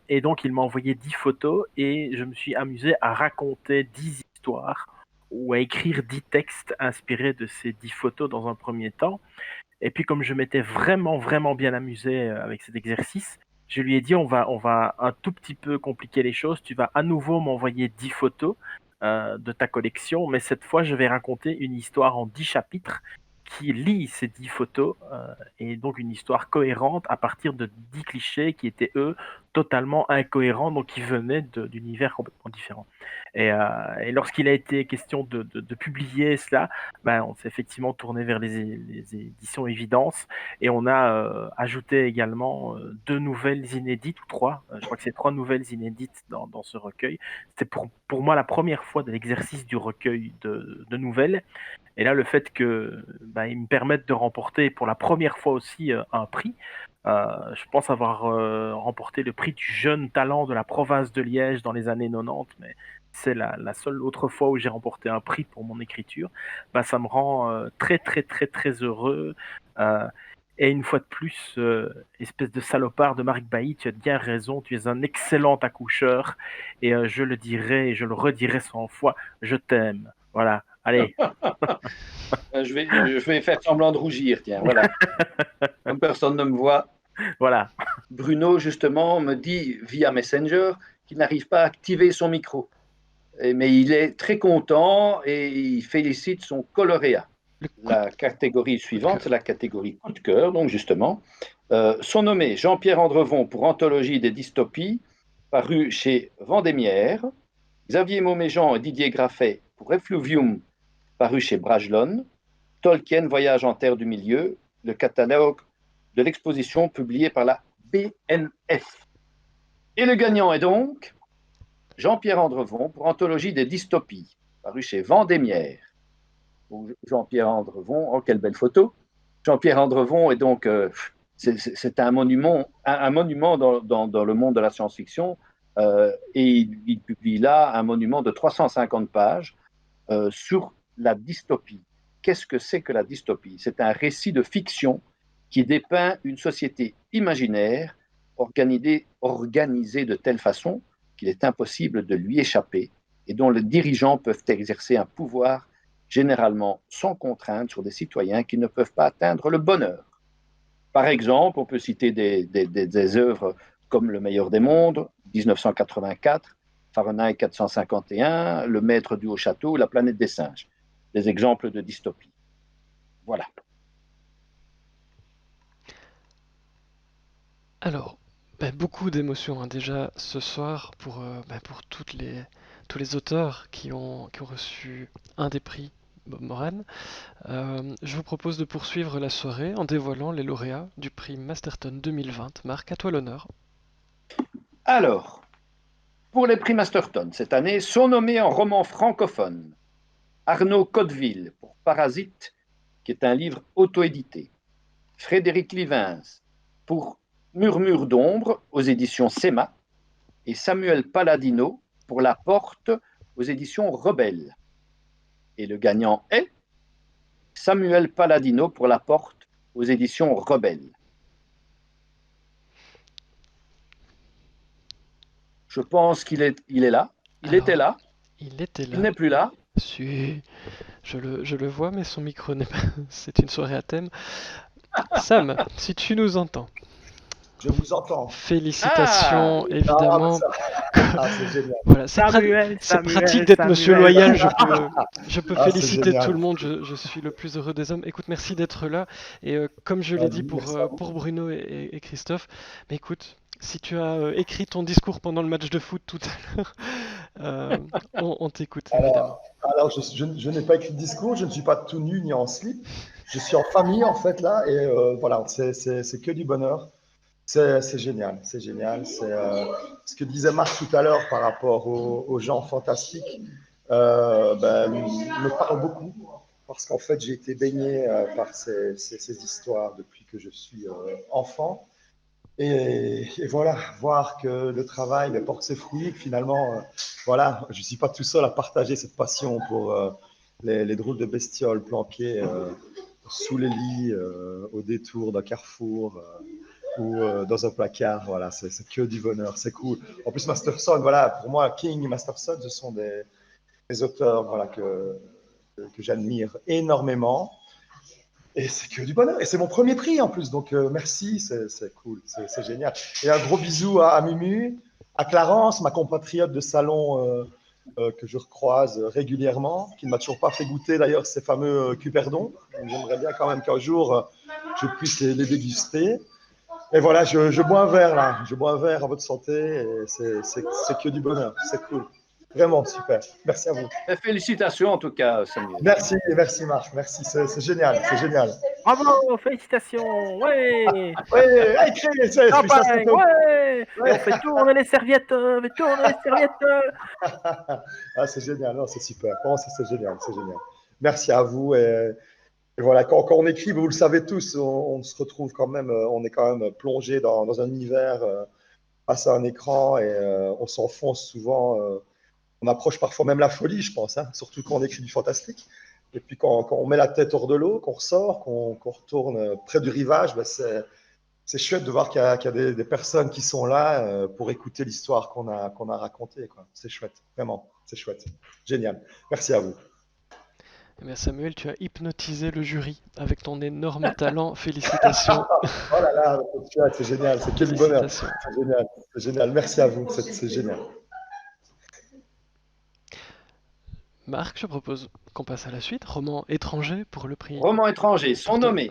Et donc, il m'a envoyé 10 photos et je me suis amusé à raconter 10 histoires ou à écrire 10 textes inspirés de ces 10 photos dans un premier temps. Et puis, comme je m'étais vraiment, vraiment bien amusé avec cet exercice, je lui ai dit, on va un tout petit peu compliquer les choses. Tu vas à nouveau m'envoyer 10 photos de ta collection, mais cette fois, je vais raconter une histoire en 10 chapitres qui lie ces 10 photos et donc une histoire cohérente à partir de 10 clichés qui étaient, eux, totalement incohérents, donc qui venaient d'univers complètement différents. Et lorsqu'il a été question de publier cela, ben, on s'est effectivement tourné vers les éditions Évidence et on a ajouté également 2 nouvelles inédites, ou 3, je crois que c'est 3 nouvelles inédites dans ce recueil. C'était pour moi la première fois de l'exercice du recueil de nouvelles. Et là, le fait que ils me permettent de remporter pour la première fois aussi un prix. Je pense avoir remporté le prix du jeune talent de la province de Liège dans les années 90, mais c'est la seule autre fois où j'ai remporté un prix pour mon écriture. Ça me rend très très très très heureux. Et une fois de plus, espèce de salopard de Marc Bailly, tu as bien raison, tu es un excellent accoucheur. Et je le dirai et je le redirai 100 fois, je t'aime. Voilà, allez. Je vais faire semblant de rougir, tiens, voilà. Comme personne ne me voit. Voilà. Bruno, justement, me dit via Messenger qu'il n'arrive pas à activer son micro. Mais il est très content et il félicite son coloréat. La catégorie suivante, c'est la catégorie coup de cœur, donc justement. Sont nommés Jean-Pierre Andrevon pour Anthologie des dystopies, paru chez Vendémiaire, Xavier Mauméjean et Didier Graffet pour Effluvium, paru chez Brajlon, Tolkien Voyage en Terre du Milieu, le catalogue de l'exposition publié par la BNF. Et le gagnant est donc Jean-Pierre Andrevon pour Anthologie des dystopies, paru chez Vendémiaire. Jean-Pierre Andrevon, oh quelle belle photo. Jean-Pierre Andrevon est donc, c'est un monument dans le monde de la science-fiction, et il publie là un monument de 350 pages sur la dystopie. Qu'est-ce que c'est que la dystopie? C'est un récit de fiction qui dépeint une société imaginaire organisée de telle façon qu'il est impossible de lui échapper et dont les dirigeants peuvent exercer un pouvoir généralement sans contrainte sur des citoyens qui ne peuvent pas atteindre le bonheur. Par exemple, on peut citer des œuvres comme Le meilleur des mondes, 1984, Fahrenheit 451, Le maître du haut château, La planète des singes. Des exemples de dystopie. Voilà. Alors, beaucoup d'émotions hein, déjà ce soir pour tous les auteurs qui ont reçu un des prix Bob Moran. Je vous propose de poursuivre la soirée en dévoilant les lauréats du prix Masterton 2020. Marc, à toi l'honneur. Alors, pour les prix Masterton cette année, sont nommés en roman francophone Arnaud Codeville pour Parasite, qui est un livre auto-édité, Frédéric Livins pour Murmure d'ombre aux éditions SEMA et Samuel Palladino pour La Porte aux éditions Rebelle. Et le gagnant est Samuel Palladino pour La Porte aux éditions Rebelle. Je pense qu'il est là. Il Alors, était là, il était il là. n'est plus là. Si, je le vois, mais son micro n'est pas. C'est une soirée à thème. Sam, si tu nous entends, Je vous entends. félicitations, Ah, évidemment. c'est génial. Voilà, c'est pratique d'être Monsieur Loyal. Je peux Ah, c'est féliciter génial. tout le monde. Je suis le plus heureux des hommes. Écoute, merci d'être là. Et comme je l'ai dit Merci à vous. pour Bruno et Christophe, mais écoute, si tu as écrit ton discours pendant le match de foot tout à l'heure, on t'écoute évidemment. Alors, je n'ai pas écrit de discours, je ne suis pas tout nu ni en slip. Je suis en famille, en fait, là, et voilà, c'est que du bonheur. C'est génial, c'est génial. C'est ce que disait Marc tout à l'heure par rapport aux gens fantastiques, me parle beaucoup, parce qu'en fait, j'ai été baigné par ces histoires depuis que je suis enfant. Et voilà, voir que le travail porte ses fruits, que finalement, voilà, je ne suis pas tout seul à partager cette passion pour les drôles de bestioles planquées sous les lits, au détour d'un carrefour ou dans un placard. Voilà, c'est que du bonheur, c'est cool. En plus, Masterson, voilà, pour moi, King et Masterson, ce sont des auteurs voilà, que j'admire énormément. Et c'est que du bonheur. Et c'est mon premier prix en plus. Donc merci, c'est cool, c'est génial. Et un gros bisou à Mumu, à Clarence, ma compatriote de salon que je recroise régulièrement, qui ne m'a toujours pas fait goûter d'ailleurs ces fameux cuperdons. J'aimerais bien quand même qu'un jour je puisse les déguster. Et voilà, je bois un verre là. Je bois un verre à votre santé. Et c'est que du bonheur. C'est cool. Vraiment super. Merci à vous. Et félicitations en tout cas, Samuel. Merci Marc. Merci, c'est génial, c'est génial. Bravo, félicitations, ouais. Ouais, c'est Champagne, ouais. Et on fait tourner les serviettes, Ah, c'est génial, non, c'est super. Vraiment, c'est génial, c'est génial. Merci à vous. Et voilà, quand on écrit, vous le savez tous, on se retrouve quand même, on est quand même plongé dans un univers face à un écran et on s'enfonce souvent. On approche parfois même la folie, je pense, hein, surtout quand on écrit du fantastique. Et puis quand on met la tête hors de l'eau, qu'on ressort, qu'on retourne près du rivage, ben c'est chouette de voir qu'il y a des personnes qui sont là pour écouter l'histoire qu'on a racontée. C'est chouette, vraiment, c'est chouette. Génial. Merci à vous. Eh bien, Samuel, tu as hypnotisé le jury avec ton énorme talent. Félicitations. Oh là là, c'est génial, c'est quel bonheur. Félicitations. C'est génial. Merci à vous, c'est génial. Marc, je propose qu'on passe à la suite. Roman étranger pour le prix. Romans étrangers sont nommés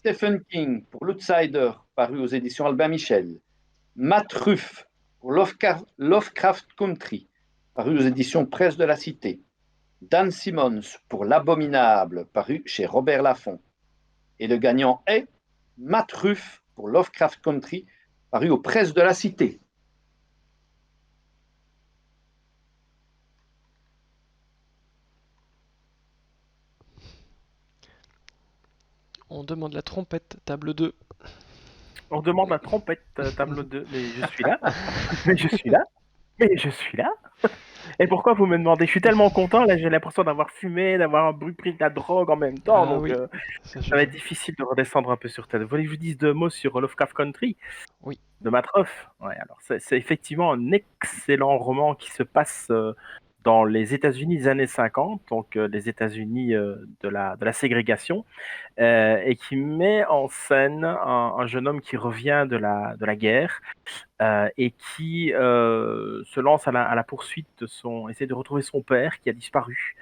Stephen King pour L'Outsider, paru aux éditions Albin Michel. Matt Ruff pour Lovecraft Country, paru aux éditions Presse de la Cité. Dan Simmons pour L'Abominable, paru chez Robert Laffont. Et le gagnant est Matt Ruff pour Lovecraft Country, paru aux Presses de la Cité. On demande la trompette, table 2. On demande la trompette, tableau 2. Mais je suis là. Mais je suis là. Mais je suis là. Et pourquoi vous me demandez? Je suis tellement content, là j'ai l'impression d'avoir fumé, d'avoir pris de la drogue en même temps, donc oui, ça va être difficile de redescendre un peu sur terre. Vous voulez que je vous dise deux mots sur Lovecraft Country? Oui. De Matt Ruff. Ouais, alors c'est effectivement un excellent roman qui se passe dans les États-Unis des années 50, donc les États-Unis de la ségrégation, et qui met en scène un jeune homme qui revient de la guerre et qui se lance à la poursuite essaie de retrouver son père qui a disparu.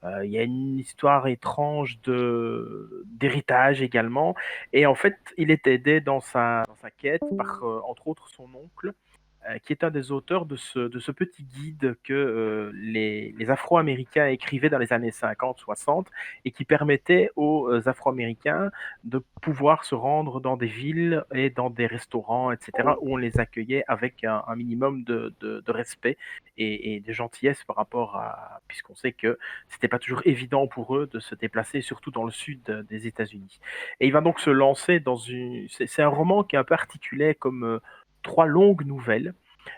Il y a une histoire étrange d'héritage également, et en fait, il est aidé dans sa quête par, entre autres, son oncle, qui est un des auteurs de ce petit guide que les Afro-Américains écrivaient dans les années 50-60 et qui permettait aux Afro-Américains de pouvoir se rendre dans des villes et dans des restaurants, etc., où on les accueillait avec un minimum de respect et de gentillesse par rapport à... puisqu'on sait que c'était pas toujours évident pour eux de se déplacer, surtout dans le sud des États-Unis. Et il va donc se lancer dans une... C'est un roman qui est un peu articulé comme... 3 longues nouvelles.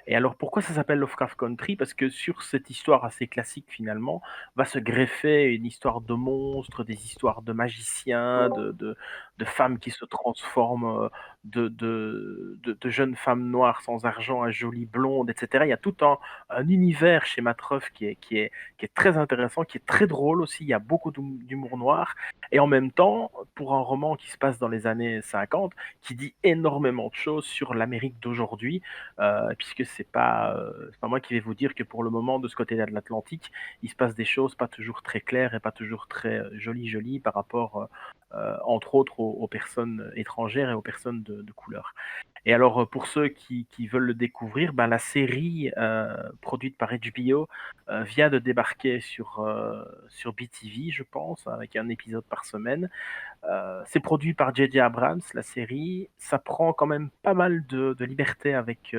Et alors pourquoi ça s'appelle Lovecraft Country? Parce que sur cette histoire assez classique finalement, va se greffer une histoire de monstres, des histoires de magiciens, de femmes qui se transforment de jeunes femmes noires sans argent à jolies blondes, etc. Il y a tout un univers chez Matreuf qui est très intéressant, qui est très drôle aussi. Il y a beaucoup d'humour noir. Et en même temps, pour un roman qui se passe dans les années 50, qui dit énormément de choses sur l'Amérique d'aujourd'hui, puisque c'est pas moi qui vais vous dire que pour le moment, de ce côté-là de l'Atlantique, il se passe des choses pas toujours très claires et pas toujours très jolies par rapport, entre autres, aux personnes étrangères et aux personnes de couleur. Et alors, pour ceux qui veulent le découvrir, ben, la série produite par HBO vient de débarquer sur BTV, je pense, avec un épisode par semaine. C'est produit par J.J. Abrams, la série. Ça prend quand même pas mal de liberté avec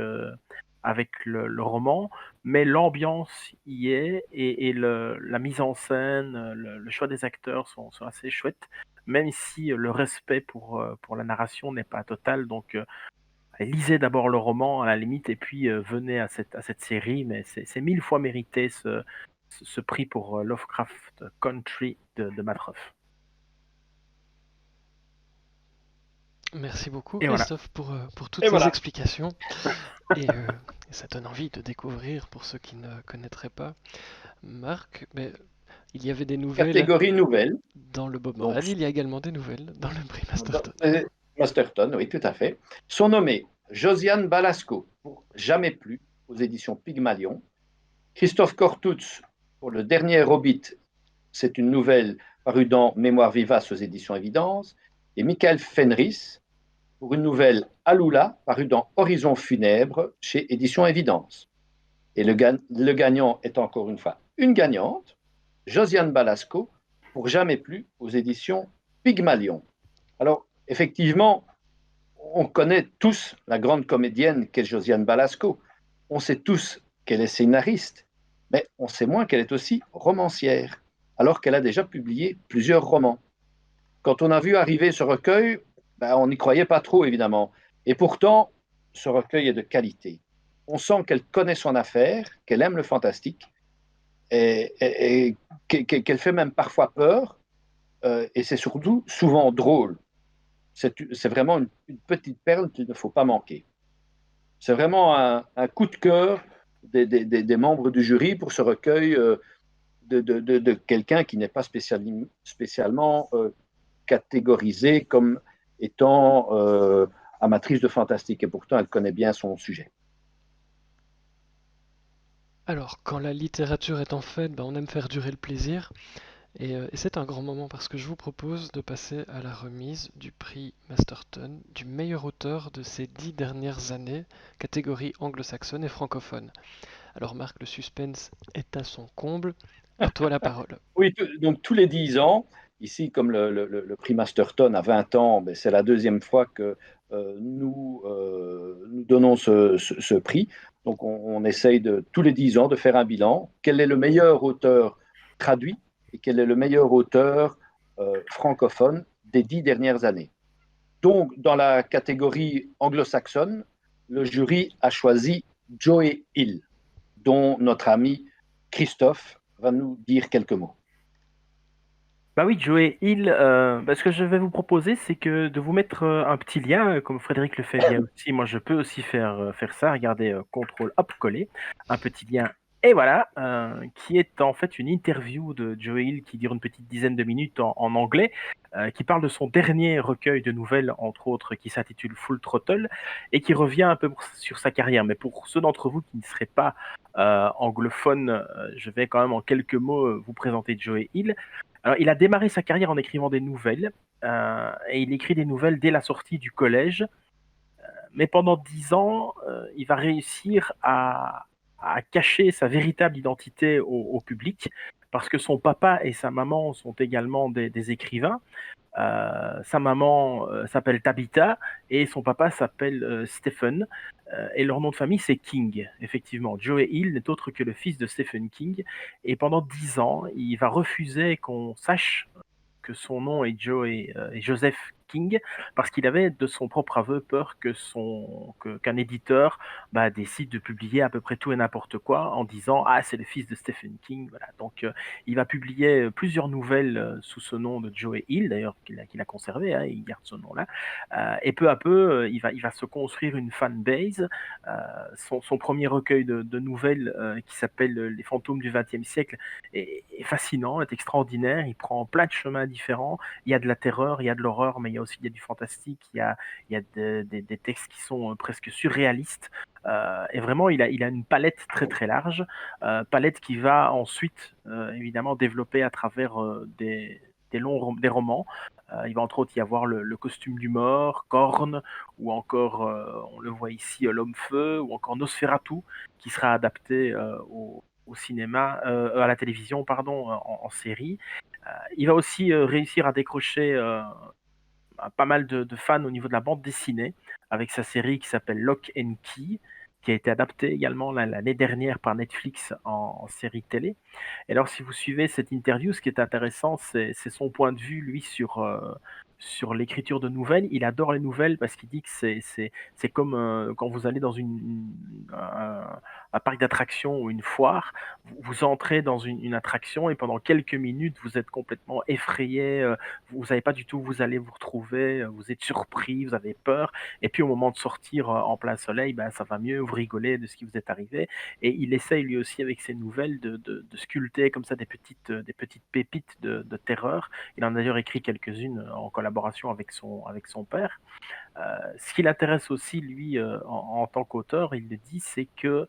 le roman, mais l'ambiance y est et la mise en scène, le choix des acteurs sont assez chouettes, même si le respect pour la narration n'est pas total. Donc, lisez d'abord le roman à la limite et puis venez à cette série, mais c'est 1000 fois mérité ce prix pour Lovecraft Country de Matreuf. Merci beaucoup, Et voilà. Christophe, pour toutes Et ces voilà. explications. Et ça donne envie de découvrir pour ceux qui ne connaîtraient pas. Marc, mais il y avait des nouvelles Catégorie nouvelle. dans le Bob Donc, Moran, il y a également des nouvelles dans le prix Masterton. Masterton, oui, tout à fait. Sont nommés Josiane Balasco pour Jamais plus aux éditions Pygmalion, Christophe Cortutz pour Le Dernier Hobbit, c'est une nouvelle parue dans Mémoire vivace aux éditions Évidence, et Michael Fenris pour une nouvelle Alula parue dans Horizon funèbre chez Éditions Évidence. Et le gagnant est encore une fois une gagnante, Josiane Balasco pour Jamais plus aux éditions Pygmalion. Alors, effectivement, on connaît tous la grande comédienne qu'est Josiane Balasco. On sait tous qu'elle est scénariste, mais on sait moins qu'elle est aussi romancière, alors qu'elle a déjà publié plusieurs romans. Quand on a vu arriver ce recueil, on n'y croyait pas trop, évidemment. Et pourtant, ce recueil est de qualité. On sent qu'elle connaît son affaire, qu'elle aime le fantastique, et qu'elle fait même parfois peur, et c'est surtout souvent drôle. C'est vraiment une petite perle qu'il ne faut pas manquer. C'est vraiment un coup de cœur des membres du jury pour ce recueil de quelqu'un qui n'est pas spécialement catégorisé comme étant amatrice de fantastique. Et pourtant, elle connaît bien son sujet. Alors, quand la littérature est en fête, on aime faire durer le plaisir. Et c'est un grand moment parce que je vous propose de passer à la remise du prix Masterton du meilleur auteur de ces 10 dernières années, catégorie anglo-saxonne et francophone. Alors Marc, le suspense est à son comble. À toi la parole. Oui, donc tous les 10 ans, ici, comme le prix Masterton a 20 ans, c'est la deuxième fois que nous donnons ce prix. Donc on essaye tous les 10 ans de faire un bilan. Quel est le meilleur auteur traduit et quel est le meilleur auteur francophone des 10 dernières années. Donc, dans la catégorie anglo-saxonne, le jury a choisi Joe Hill, dont notre ami Christophe va nous dire quelques mots. Bah oui, Joe Hill, ce que je vais vous proposer, c'est que de vous mettre un petit lien, comme Frédéric le fait bien aussi. Moi, je peux aussi faire ça. Regardez, contrôle, hop, coller, un petit lien. Et voilà, qui est en fait une interview de Joe Hill qui dure une petite dizaine de minutes en anglais, qui parle de son dernier recueil de nouvelles, entre autres, qui s'intitule Full Throttle, et qui revient un peu sur sa carrière. Mais pour ceux d'entre vous qui ne seraient pas anglophones, je vais quand même en quelques mots vous présenter Joe Hill. Alors, il a démarré sa carrière en écrivant des nouvelles, et il écrit des nouvelles dès la sortie du collège. Mais pendant 10 ans, il va réussir à cacher sa véritable identité au public, parce que son papa et sa maman sont également des écrivains. Sa maman s'appelle Tabitha et son papa s'appelle Stephen. Et leur nom de famille, c'est King, effectivement. Joe Hill n'est autre que le fils de Stephen King. Et pendant 10 ans, il va refuser qu'on sache que son nom est Joseph King, parce qu'il avait de son propre aveu peur qu'un éditeur décide de publier à peu près tout et n'importe quoi en disant ah c'est le fils de Stephen King, voilà. Donc il va publier plusieurs nouvelles sous ce nom de Joe Hill, d'ailleurs qu'il a conservé, hein, il garde ce nom-là, et peu à peu il va se construire une fanbase. Son premier recueil de nouvelles qui s'appelle Les fantômes du XXe siècle est fascinant, est extraordinaire, il prend plein de chemins différents, il y a de la terreur, il y a de l'horreur, mais il y a aussi du fantastique, il y a des textes qui sont presque surréalistes, et vraiment il a une palette très très large, palette qui va ensuite évidemment développer à travers des romans. Il va entre autres y avoir le costume du mort, Korn, ou encore, on le voit ici, L'Homme-Feu, ou encore Nosferatu, qui sera adapté au cinéma, à la télévision, pardon, en série. Il va aussi réussir à décrocher pas mal de fans au niveau de la bande dessinée, avec sa série qui s'appelle Lock and Key, qui a été adaptée également l'année dernière par Netflix en série télé. Et alors, si vous suivez cette interview, ce qui est intéressant, c'est son point de vue, lui, sur l'écriture de nouvelles. Il adore les nouvelles parce qu'il dit que c'est comme quand vous allez dans un parc d'attractions ou une foire, vous entrez dans une attraction et pendant quelques minutes, vous êtes complètement effrayé, vous savez pas du tout où vous allez vous retrouver, vous êtes surpris, vous avez peur, et puis au moment de sortir en plein soleil, ça va mieux, vous rigolez de ce qui vous est arrivé, et il essaye lui aussi avec ses nouvelles de sculpter comme ça des petites pépites de terreur. Il en a d'ailleurs écrit quelques-unes en collaboration avec son père. Ce qui l'intéresse aussi, lui, en tant qu'auteur, il le dit, c'est que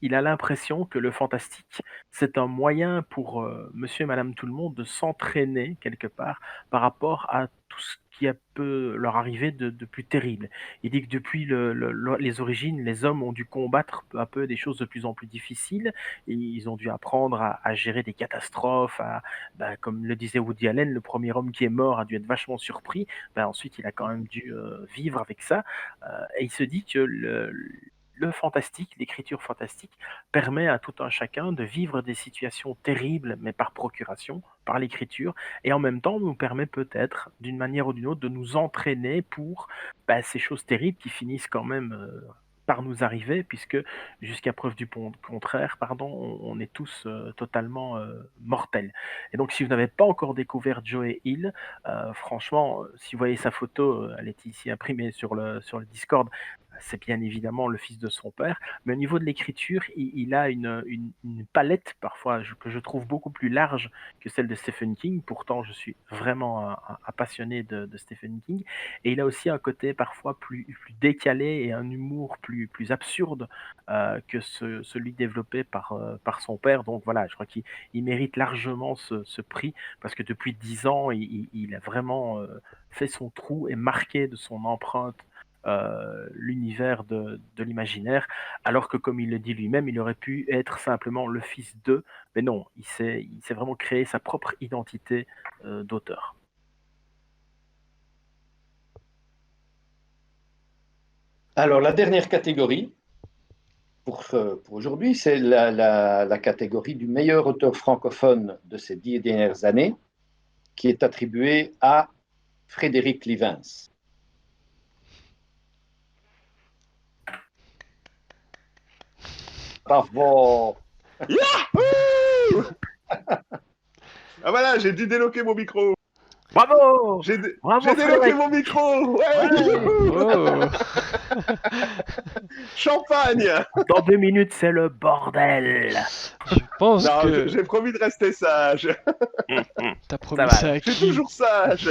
il a l'impression que le fantastique, c'est un moyen pour monsieur et madame tout le monde de s'entraîner quelque part par rapport à tout ce qui peut leur arriver de plus terrible. Il dit que depuis les origines, les hommes ont dû combattre peu à peu des choses de plus en plus difficiles, et ils ont dû apprendre à gérer des catastrophes, comme le disait Woody Allen, le premier homme qui est mort a dû être vachement surpris, ensuite il a quand même dû vivre avec ça, et il se dit que le fantastique, l'écriture fantastique, permet à tout un chacun de vivre des situations terribles, mais par procuration, par l'écriture, et en même temps nous permet peut-être, d'une manière ou d'une autre, de nous entraîner pour ces choses terribles qui finissent quand même par nous arriver, puisque jusqu'à preuve du contraire, on est tous totalement mortels. Et donc si vous n'avez pas encore découvert Joe Hill, franchement, si vous voyez sa photo, elle est ici imprimée sur le Discord, c'est bien évidemment le fils de son père, mais au niveau de l'écriture, il a une palette parfois que je trouve beaucoup plus large que celle de Stephen King. Pourtant, je suis vraiment un passionné de Stephen King, et il a aussi un côté parfois plus décalé et un humour plus absurde que celui développé par son père. Donc voilà, je crois qu'il mérite largement ce prix, parce que depuis 10 ans, il a vraiment fait son trou et marqué de son empreinte l'univers de l'imaginaire, alors que comme il le dit lui-même, il aurait pu être simplement le fils d'eux, mais non, il s'est vraiment créé sa propre identité d'auteur. Alors, la dernière catégorie pour aujourd'hui, c'est la catégorie du meilleur auteur francophone de ces 10 dernières années, qui est attribuée à Frédéric Livens. Bravo! Yahoo! Ah voilà, j'ai dû déloquer mon micro. Bravo! J'ai Bravo, déloqué Frédéric! mon micro. Ouais, Oh. champagne. Dans 2 minutes, c'est le bordel! Je pense Non, que j'ai promis de rester sage. t'as promis va. ça à Je suis qui? toujours sage.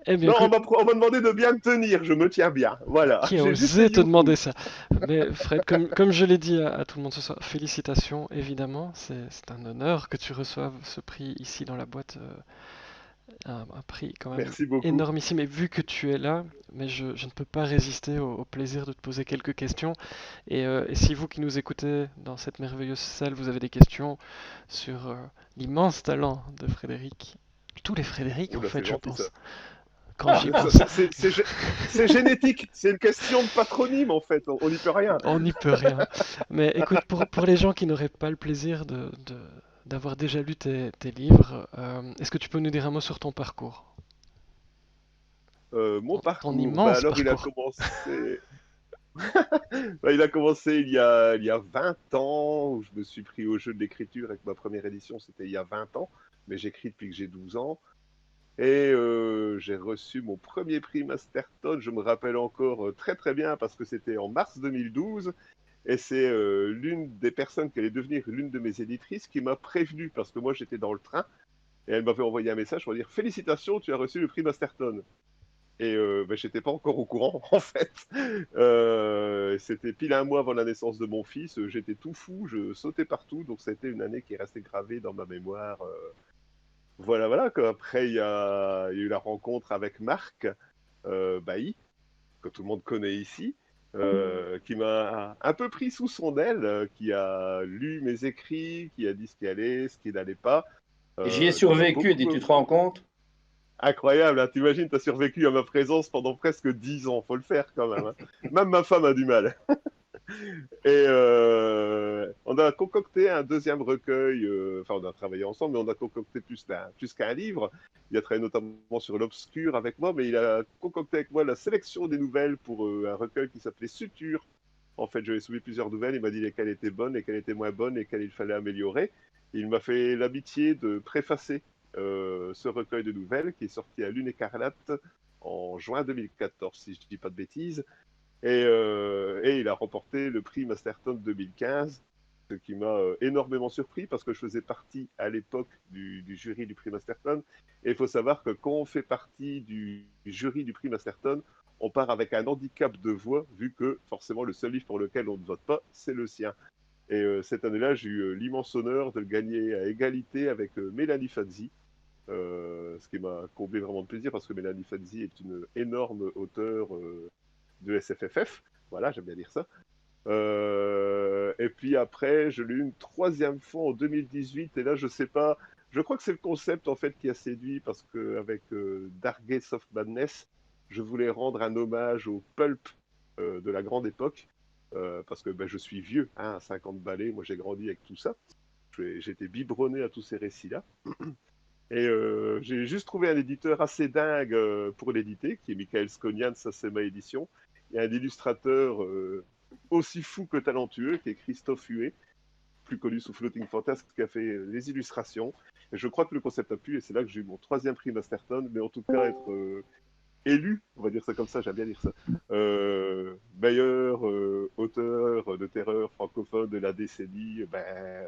Eh bien, Non, écoute, on m'a demandé de bien me tenir. Je me tiens bien. Voilà. qui a J'ai juste osé dit te youhou. demander ça? Mais Fred, comme je l'ai dit à tout le monde ce soir, félicitations, évidemment. C'est un honneur que tu reçoives ce prix ici dans la boîte. Un prix quand même Merci beaucoup. énormissime. Et vu que tu es là, mais je ne peux pas résister au plaisir de te poser quelques questions. Et si vous qui nous écoutez dans cette merveilleuse salle, vous avez des questions sur l'immense talent de Frédéric, tous les Frédéric en Oula, fait, c'est je gentil, pense. ça. Quand j'y pense, C'est génétique. C'est une question de patronyme, en fait. On n'y peut rien. on n'y peut rien. Mais écoute, pour les gens qui n'auraient pas le plaisir d'avoir déjà lu tes livres. Est-ce que tu peux nous dire un mot sur ton parcours? Mon Ton parcours, bah immense alors il a parcours. commencé, bah, il y a 20 ans où je me suis pris au jeu de l'écriture avec ma première édition, c'était il y a 20 ans, mais j'écris depuis que j'ai 12 ans. Et j'ai reçu mon premier prix Masterton, je me rappelle encore très très bien parce que c'était en mars 2012 et c'est l'une des personnes qui allait devenir l'une de mes éditrices qui m'a prévenu parce que moi j'étais dans le train et elle m'avait envoyé un message pour dire félicitations, tu as reçu le prix Masterton. Et ben, j'étais pas encore au courant en fait. C'était pile un mois avant la naissance de mon fils, j'étais tout fou, je sautais partout, donc ça a été une année qui est restée gravée dans ma mémoire. Voilà, voilà, quoi. Après, il y a eu la rencontre avec Marc Bailly, que tout le monde connaît ici, qui m'a un peu pris sous son aile, qui a lu mes écrits, qui a dit ce qui allait, ce qui n'allait pas, J'y ai qui m'a survécu, beaucoup... dis, tu te rends compte? Incroyable, hein, t'imagines, t'as survécu à ma présence pendant presque 10 ans, faut le faire quand même, hein. Même ma femme a du mal. Et on a concocté un deuxième recueil, enfin on a travaillé ensemble, mais on a concocté plus qu'un livre. Il a travaillé notamment sur l'Obscur avec moi, mais il a concocté avec moi la sélection des nouvelles pour un recueil qui s'appelait Suture. En fait, je lui ai soumis plusieurs nouvelles, il m'a dit lesquelles étaient bonnes, lesquelles étaient moins bonnes, lesquelles il fallait améliorer. Il m'a fait l'amitié de préfacer ce recueil de nouvelles qui est sorti à Lune écarlate en juin 2014, si je ne dis pas de bêtises. Et il a remporté le prix Masterton 2015, ce qui m'a énormément surpris parce que je faisais partie à l'époque du jury du prix Masterton. Et il faut savoir que quand on fait partie du jury du prix Masterton, on part avec un handicap de voix, vu que forcément le seul livre pour lequel on ne vote pas, c'est le sien. Et cette année-là, j'ai eu l'immense honneur de le gagner à égalité avec Mélanie Fadzi, ce qui m'a comblé vraiment de plaisir parce que Mélanie Fadzi est une énorme auteure de SFFF. Voilà, j'aime bien dire ça. Et puis après, je l'ai eu une troisième fois en 2018. Et là, je sais pas. Je crois que c'est le concept en fait qui a séduit parce qu'avec Dark Gates of Madness, je voulais rendre un hommage au pulp de la grande époque. Parce que ben, je suis vieux, hein, à 50 balais. Moi, j'ai grandi avec tout ça. J'étais biberonné à tous ces récits-là. Et j'ai juste trouvé un éditeur assez dingue pour l'éditer, qui est Michael Sconian, ça c'est ma édition. Il y a un illustrateur aussi fou que talentueux, qui est Christophe Huet, plus connu sous Floating Fantasy, qui a fait les illustrations. Et je crois que le concept a plu, et c'est là que j'ai eu mon troisième prix Masterton, mais en tout cas être élu, on va dire ça comme ça, j'aime bien dire ça, meilleur auteur de terreur francophone de la décennie, ben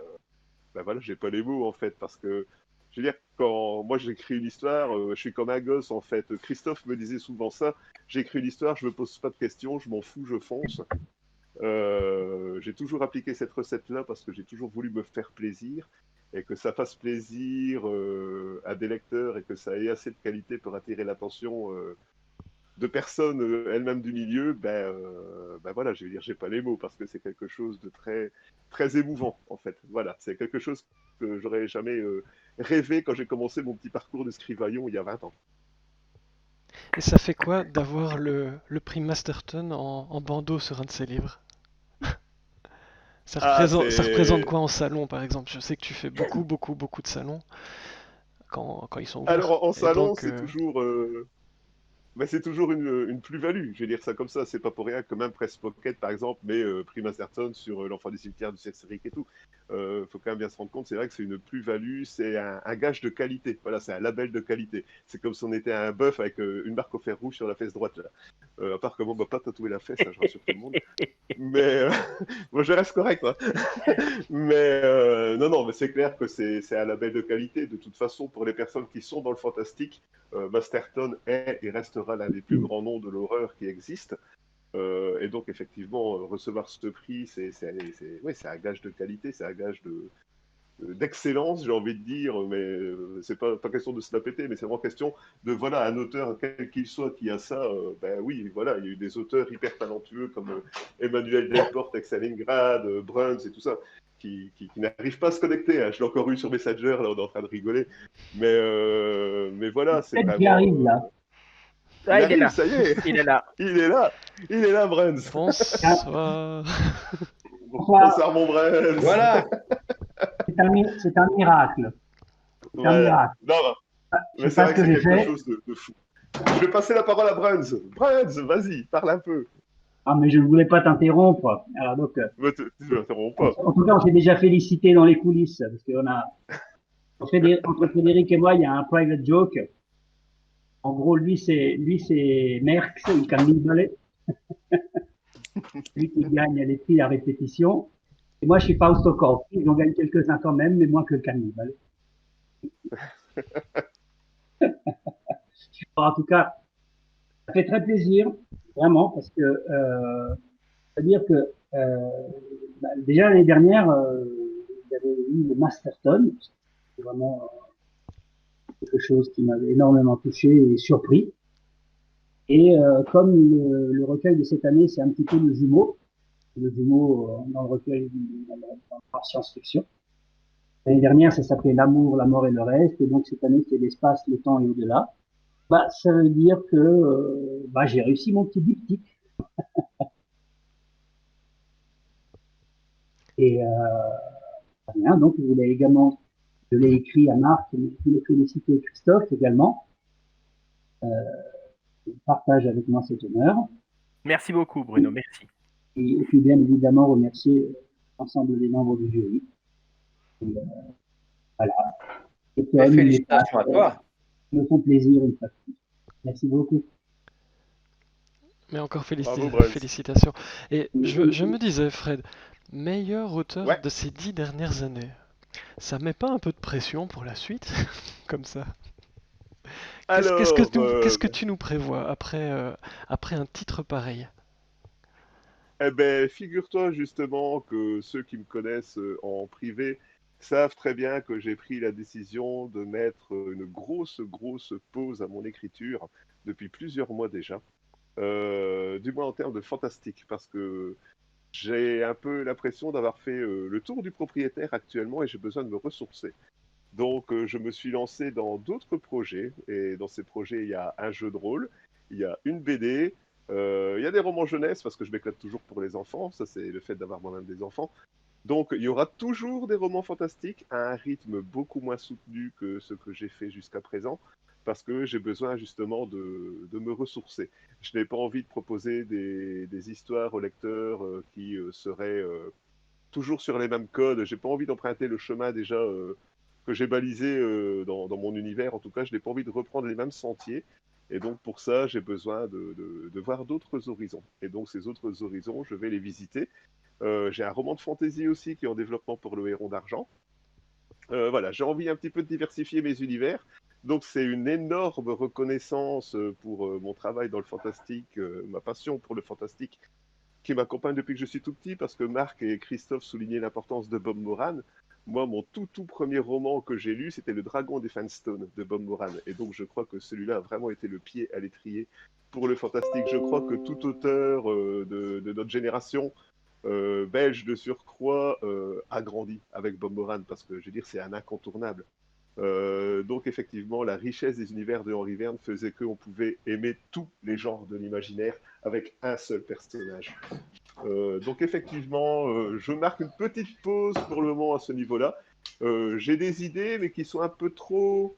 voilà, j'ai pas les mots en fait, parce que je veux dire, quand moi j'écris une histoire, je suis comme un gosse en fait. Christophe me disait souvent ça, j'écris une histoire, je me pose pas de questions, je m'en fous, je fonce. J'ai toujours appliqué cette recette-là parce que j'ai toujours voulu me faire plaisir et que ça fasse plaisir à des lecteurs et que ça ait assez de qualité pour attirer l'attention de personnes elles-mêmes du milieu, ben voilà, je veux dire, j'ai pas les mots parce que c'est quelque chose de très, très émouvant en fait. Voilà, c'est quelque chose que j'aurais jamais rêvé quand j'ai commencé mon petit parcours de scrivaillon il y a 20 ans. Et ça fait quoi d'avoir le prix Masterton en bandeau sur un de ses livres? Ah, Ça représente c'est... quoi en salon, par exemple? Je sais que tu fais beaucoup, beaucoup, beaucoup de salons quand ils sont ouverts. Alors en Et salon, donc, c'est toujours mais c'est toujours une plus-value, je vais dire ça comme ça. C'est pas pour rien que même Press Pocket, par exemple, met Prix Masterton sur L'Enfant du cimetière du Cerceric et tout. Faut quand même bien se rendre compte, c'est vrai que c'est une plus-value, c'est un gage de qualité. Voilà, c'est un label de qualité. C'est comme si on était un bœuf avec une marque au fer rouge sur la fesse droite. Là. À part que moi, on va pas tatouer la fesse, hein, je rassure tout le monde. Mais moi, je reste correct. Hein. Mais non, non, mais c'est clair que c'est un label de qualité. De toute façon, pour les personnes qui sont dans le fantastique, Masterton est et restera l'un des plus grands noms de l'horreur qui existe. Et donc, effectivement, recevoir ce prix, ouais, c'est un gage de qualité, c'est un gage d'excellence, j'ai envie de dire, mais c'est pas question de se la péter, mais c'est vraiment question de, voilà, un auteur, quel qu'il soit, qui a ça, ben oui, voilà, il y a eu des auteurs hyper talentueux comme Emmanuel Delporte avec Stalingrad, Bruns et tout ça, qui n'arrivent pas à se connecter, hein. Je l'ai encore eu sur Messenger, là, on est en train de rigoler, mais voilà, c'est Peut-être qu'il vraiment... arrive là. Ah, il est arrive, là. ça y est, Il est là. il est là, Bruns. bonsoir. Bonsoir, mon Bruns. Voilà. C'est un miracle. C'est un Voilà. miracle. Non, Je mais sais c'est pas vrai ce que que c'est j'ai quelque fait. chose de fou. Je vais passer la parole à Bruns. Bruns, vas-y, parle un peu. Ah, mais je ne voulais pas t'interrompre. Alors donc, Tu ne m'interromps pas. en tout cas, on s'est déjà félicité dans les coulisses parce qu'on a entre Frédéric et moi, il y a un private joke. En gros, lui c'est Merckx, il gagne 1000 balais. Lui qui gagne les prix à répétition. Et moi, je suis Fausto Corti. J'en gagne quelques-uns quand même, mais moins que le cannibale. En tout cas, ça fait très plaisir, vraiment, parce que c'est-à-dire que déjà l'année dernière, il y avait eu le Masterton. C'est vraiment quelque chose qui m'avait énormément touché et surpris. Et comme le recueil de cette année, c'est un petit peu le jumeau dans le recueil en science-fiction. L'année dernière, ça s'appelait L'amour, la mort et le reste. Et donc, cette année, c'est l'espace, le temps et au-delà. Bah, ça veut dire que j'ai réussi mon petit diptyque. Et bien, donc, je l'ai écrit à Marc, je voulais féliciter Christophe également. Il partage avec moi cet honneur. Merci beaucoup, Bruno, merci. Et puis, bien évidemment, remercier l'ensemble des membres du jury. Et, voilà. Et félicitations à toi. Me font plaisir une fois de plus. Merci beaucoup. Mais encore Bravo, Bruns. félicitations. Et je me disais, Fred, meilleur auteur Ouais. de ces 10 dernières années, ça met pas un peu de pression pour la suite, comme ça? Qu'est-ce que tu nous prévois après un titre pareil? Eh ben, figure-toi justement que ceux qui me connaissent en privé savent très bien que j'ai pris la décision de mettre une grosse pause à mon écriture depuis plusieurs mois déjà. Du moins en termes de fantastique, parce que j'ai un peu l'impression d'avoir fait le tour du propriétaire actuellement et j'ai besoin de me ressourcer. Donc je me suis lancé dans d'autres projets, et dans ces projets, il y a un jeu de rôle, il y a une BD, il y a des romans jeunesse, parce que je m'éclate toujours pour les enfants, ça c'est le fait d'avoir moi-même des enfants. Donc il y aura toujours des romans fantastiques à un rythme beaucoup moins soutenu que ce que j'ai fait jusqu'à présent, parce que j'ai besoin justement de me ressourcer. Je n'ai pas envie de proposer des histoires aux lecteurs qui seraient toujours sur les mêmes codes. J'ai pas envie d'emprunter le chemin déjà que j'ai balisé dans mon univers. En tout cas, je n'ai pas envie de reprendre les mêmes sentiers. Et donc pour ça, j'ai besoin de voir d'autres horizons. Et donc ces autres horizons, je vais les visiter. J'ai un roman de fantasy aussi qui est en développement pour le Héron d'Argent. Voilà, j'ai envie un petit peu de diversifier mes univers. Donc c'est une énorme reconnaissance pour mon travail dans le fantastique, ma passion pour le fantastique, qui m'accompagne depuis que je suis tout petit, parce que Marc et Christophe soulignaient l'importance de Bob Moran. Moi, mon tout premier roman que j'ai lu, c'était Le Dragon des Fanstone de Bob Moran. Et donc je crois que celui-là a vraiment été le pied à l'étrier pour le fantastique. Je crois que tout auteur de notre génération, belge de surcroît, a grandi avec Bob Moran, parce que je veux dire, c'est un incontournable. Donc effectivement, la richesse des univers de Henry Verne faisait qu'on pouvait aimer tous les genres de l'imaginaire avec un seul personnage. Donc effectivement, je marque une petite pause pour le moment à ce niveau-là. J'ai des idées, mais qui sont un peu trop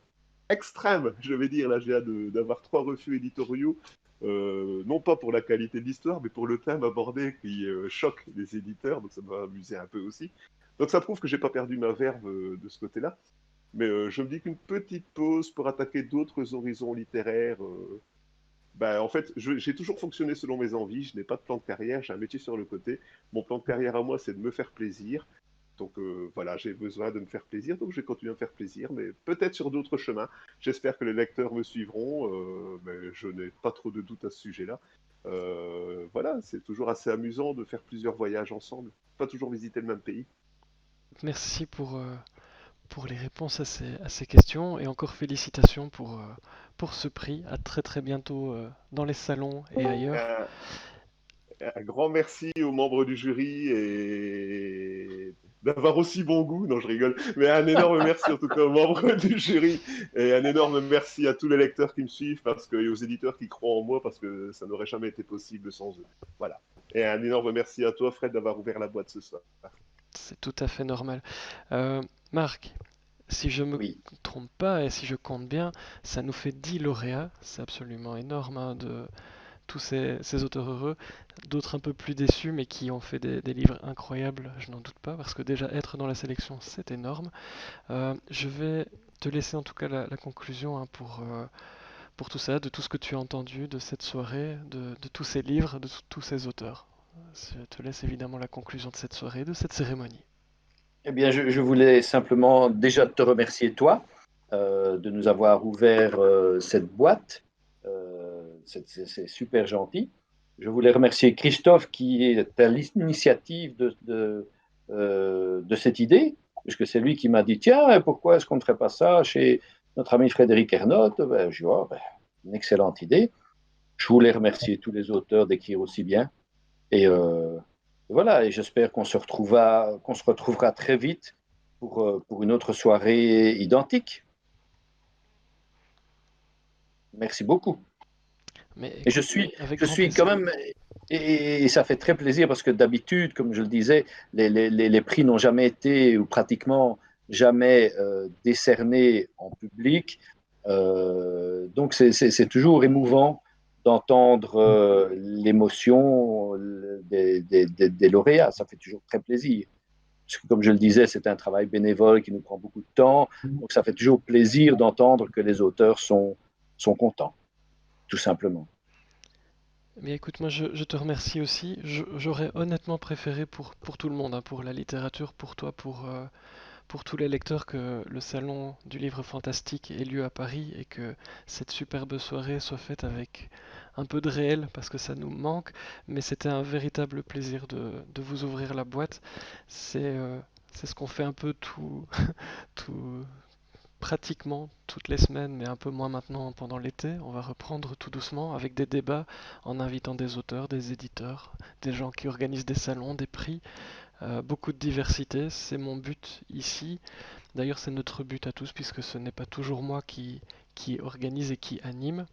extrêmes, je vais dire. Là, j'ai hâte d'avoir 3 refus éditoriaux. Non pas pour la qualité de l'histoire, mais pour le thème abordé qui choque les éditeurs, donc ça m'a amusé un peu aussi. Donc ça prouve que j'ai pas perdu ma verve de ce côté-là. Mais je me dis qu'une petite pause pour attaquer d'autres horizons littéraires. En fait, j'ai toujours fonctionné selon mes envies. Je n'ai pas de plan de carrière, j'ai un métier sur le côté. Mon plan de carrière à moi, c'est de me faire plaisir. Donc voilà, j'ai besoin de me faire plaisir, donc je vais continuer à me faire plaisir, mais peut-être sur d'autres chemins. J'espère que les lecteurs me suivront, mais je n'ai pas trop de doutes à ce sujet-là. Voilà, c'est toujours assez amusant de faire plusieurs voyages ensemble, pas toujours visiter le même pays. Merci pour les réponses à ces questions et encore félicitations pour ce prix. À très très bientôt dans les salons et ailleurs. Un grand merci aux membres du jury et d'avoir aussi bon goût. Non, je rigole. Mais un énorme merci en tout cas aux membres du jury et un énorme merci à tous les lecteurs qui me suivent et aux éditeurs qui croient en moi, parce que ça n'aurait jamais été possible sans eux. Voilà. Et un énorme merci à toi, Fred, d'avoir ouvert la boîte ce soir. C'est tout à fait normal. Marc, si je me Oui. trompe pas et si je compte bien, ça nous fait 10 lauréats. C'est absolument énorme hein, de tous ces auteurs heureux. D'autres un peu plus déçus, mais qui ont fait des livres incroyables, je n'en doute pas, parce que déjà être dans la sélection, c'est énorme. Je vais te laisser en tout cas la conclusion hein, pour tout ça, de tout ce que tu as entendu, de cette soirée, de tous ces livres, de tous ces auteurs. Je te laisse évidemment la conclusion de cette soirée, de cette cérémonie. Eh bien, je voulais simplement déjà te remercier, toi, de nous avoir ouvert cette boîte. C'est super gentil. Je voulais remercier Christophe qui est à l'initiative de cette idée, puisque c'est lui qui m'a dit, tiens, pourquoi est-ce qu'on ne ferait pas ça chez notre ami Frédéric Ernotte? Ben, je vois, ben, une excellente idée. Je voulais remercier tous les auteurs d'écrire aussi bien. Et voilà, et j'espère qu'on se retrouvera très vite pour une autre soirée identique. Merci beaucoup. Mais Et écoute, avec je grand suis quand plaisir. même, et ça fait très plaisir parce que d'habitude, comme je le disais, les prix n'ont jamais été, ou pratiquement jamais, décernés en public. Donc c'est toujours émouvant d'entendre l'émotion des lauréats. Ça fait toujours très plaisir. Parce que, comme je le disais, c'est un travail bénévole qui nous prend beaucoup de temps. Donc ça fait toujours plaisir d'entendre que les auteurs sont contents, tout simplement. Mais écoute, moi je te remercie aussi. J'aurais honnêtement préféré pour tout le monde, hein, pour la littérature, pour toi, pour tous les lecteurs, que le salon du livre fantastique ait lieu à Paris et que cette superbe soirée soit faite avec un peu de réel, parce que ça nous manque. Mais c'était un véritable plaisir de vous ouvrir la boîte. C'est ce qu'on fait un peu tout, pratiquement toutes les semaines, mais un peu moins maintenant pendant l'été. On va reprendre tout doucement avec des débats en invitant des auteurs, des éditeurs, des gens qui organisent des salons, des prix, beaucoup de diversité. C'est mon but ici. D'ailleurs, c'est notre but à tous, puisque ce n'est pas toujours moi qui organise et qui anime.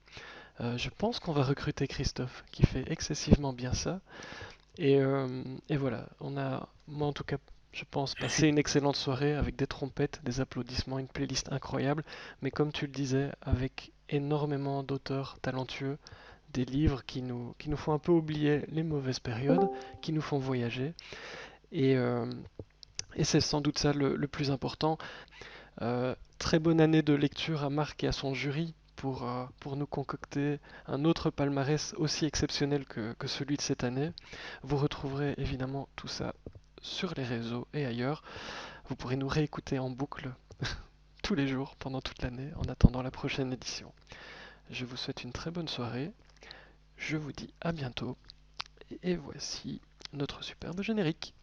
Je pense qu'on va recruter Christophe, qui fait excessivement bien ça. Et voilà, on a, moi en tout cas, je pense, passé une excellente soirée avec des trompettes, des applaudissements, une playlist incroyable, mais comme tu le disais, avec énormément d'auteurs talentueux, des livres qui nous font un peu oublier les mauvaises périodes, qui nous font voyager, et, euh, et c'est sans doute ça le plus important. Très bonne année de lecture à Marc et à son jury pour nous concocter un autre palmarès aussi exceptionnel que celui de cette année. Vous retrouverez évidemment tout ça sur les réseaux et ailleurs. Vous pourrez nous réécouter en boucle tous les jours pendant toute l'année en attendant la prochaine édition. Je vous souhaite une très bonne soirée. Je vous dis à bientôt. Et voici notre superbe générique.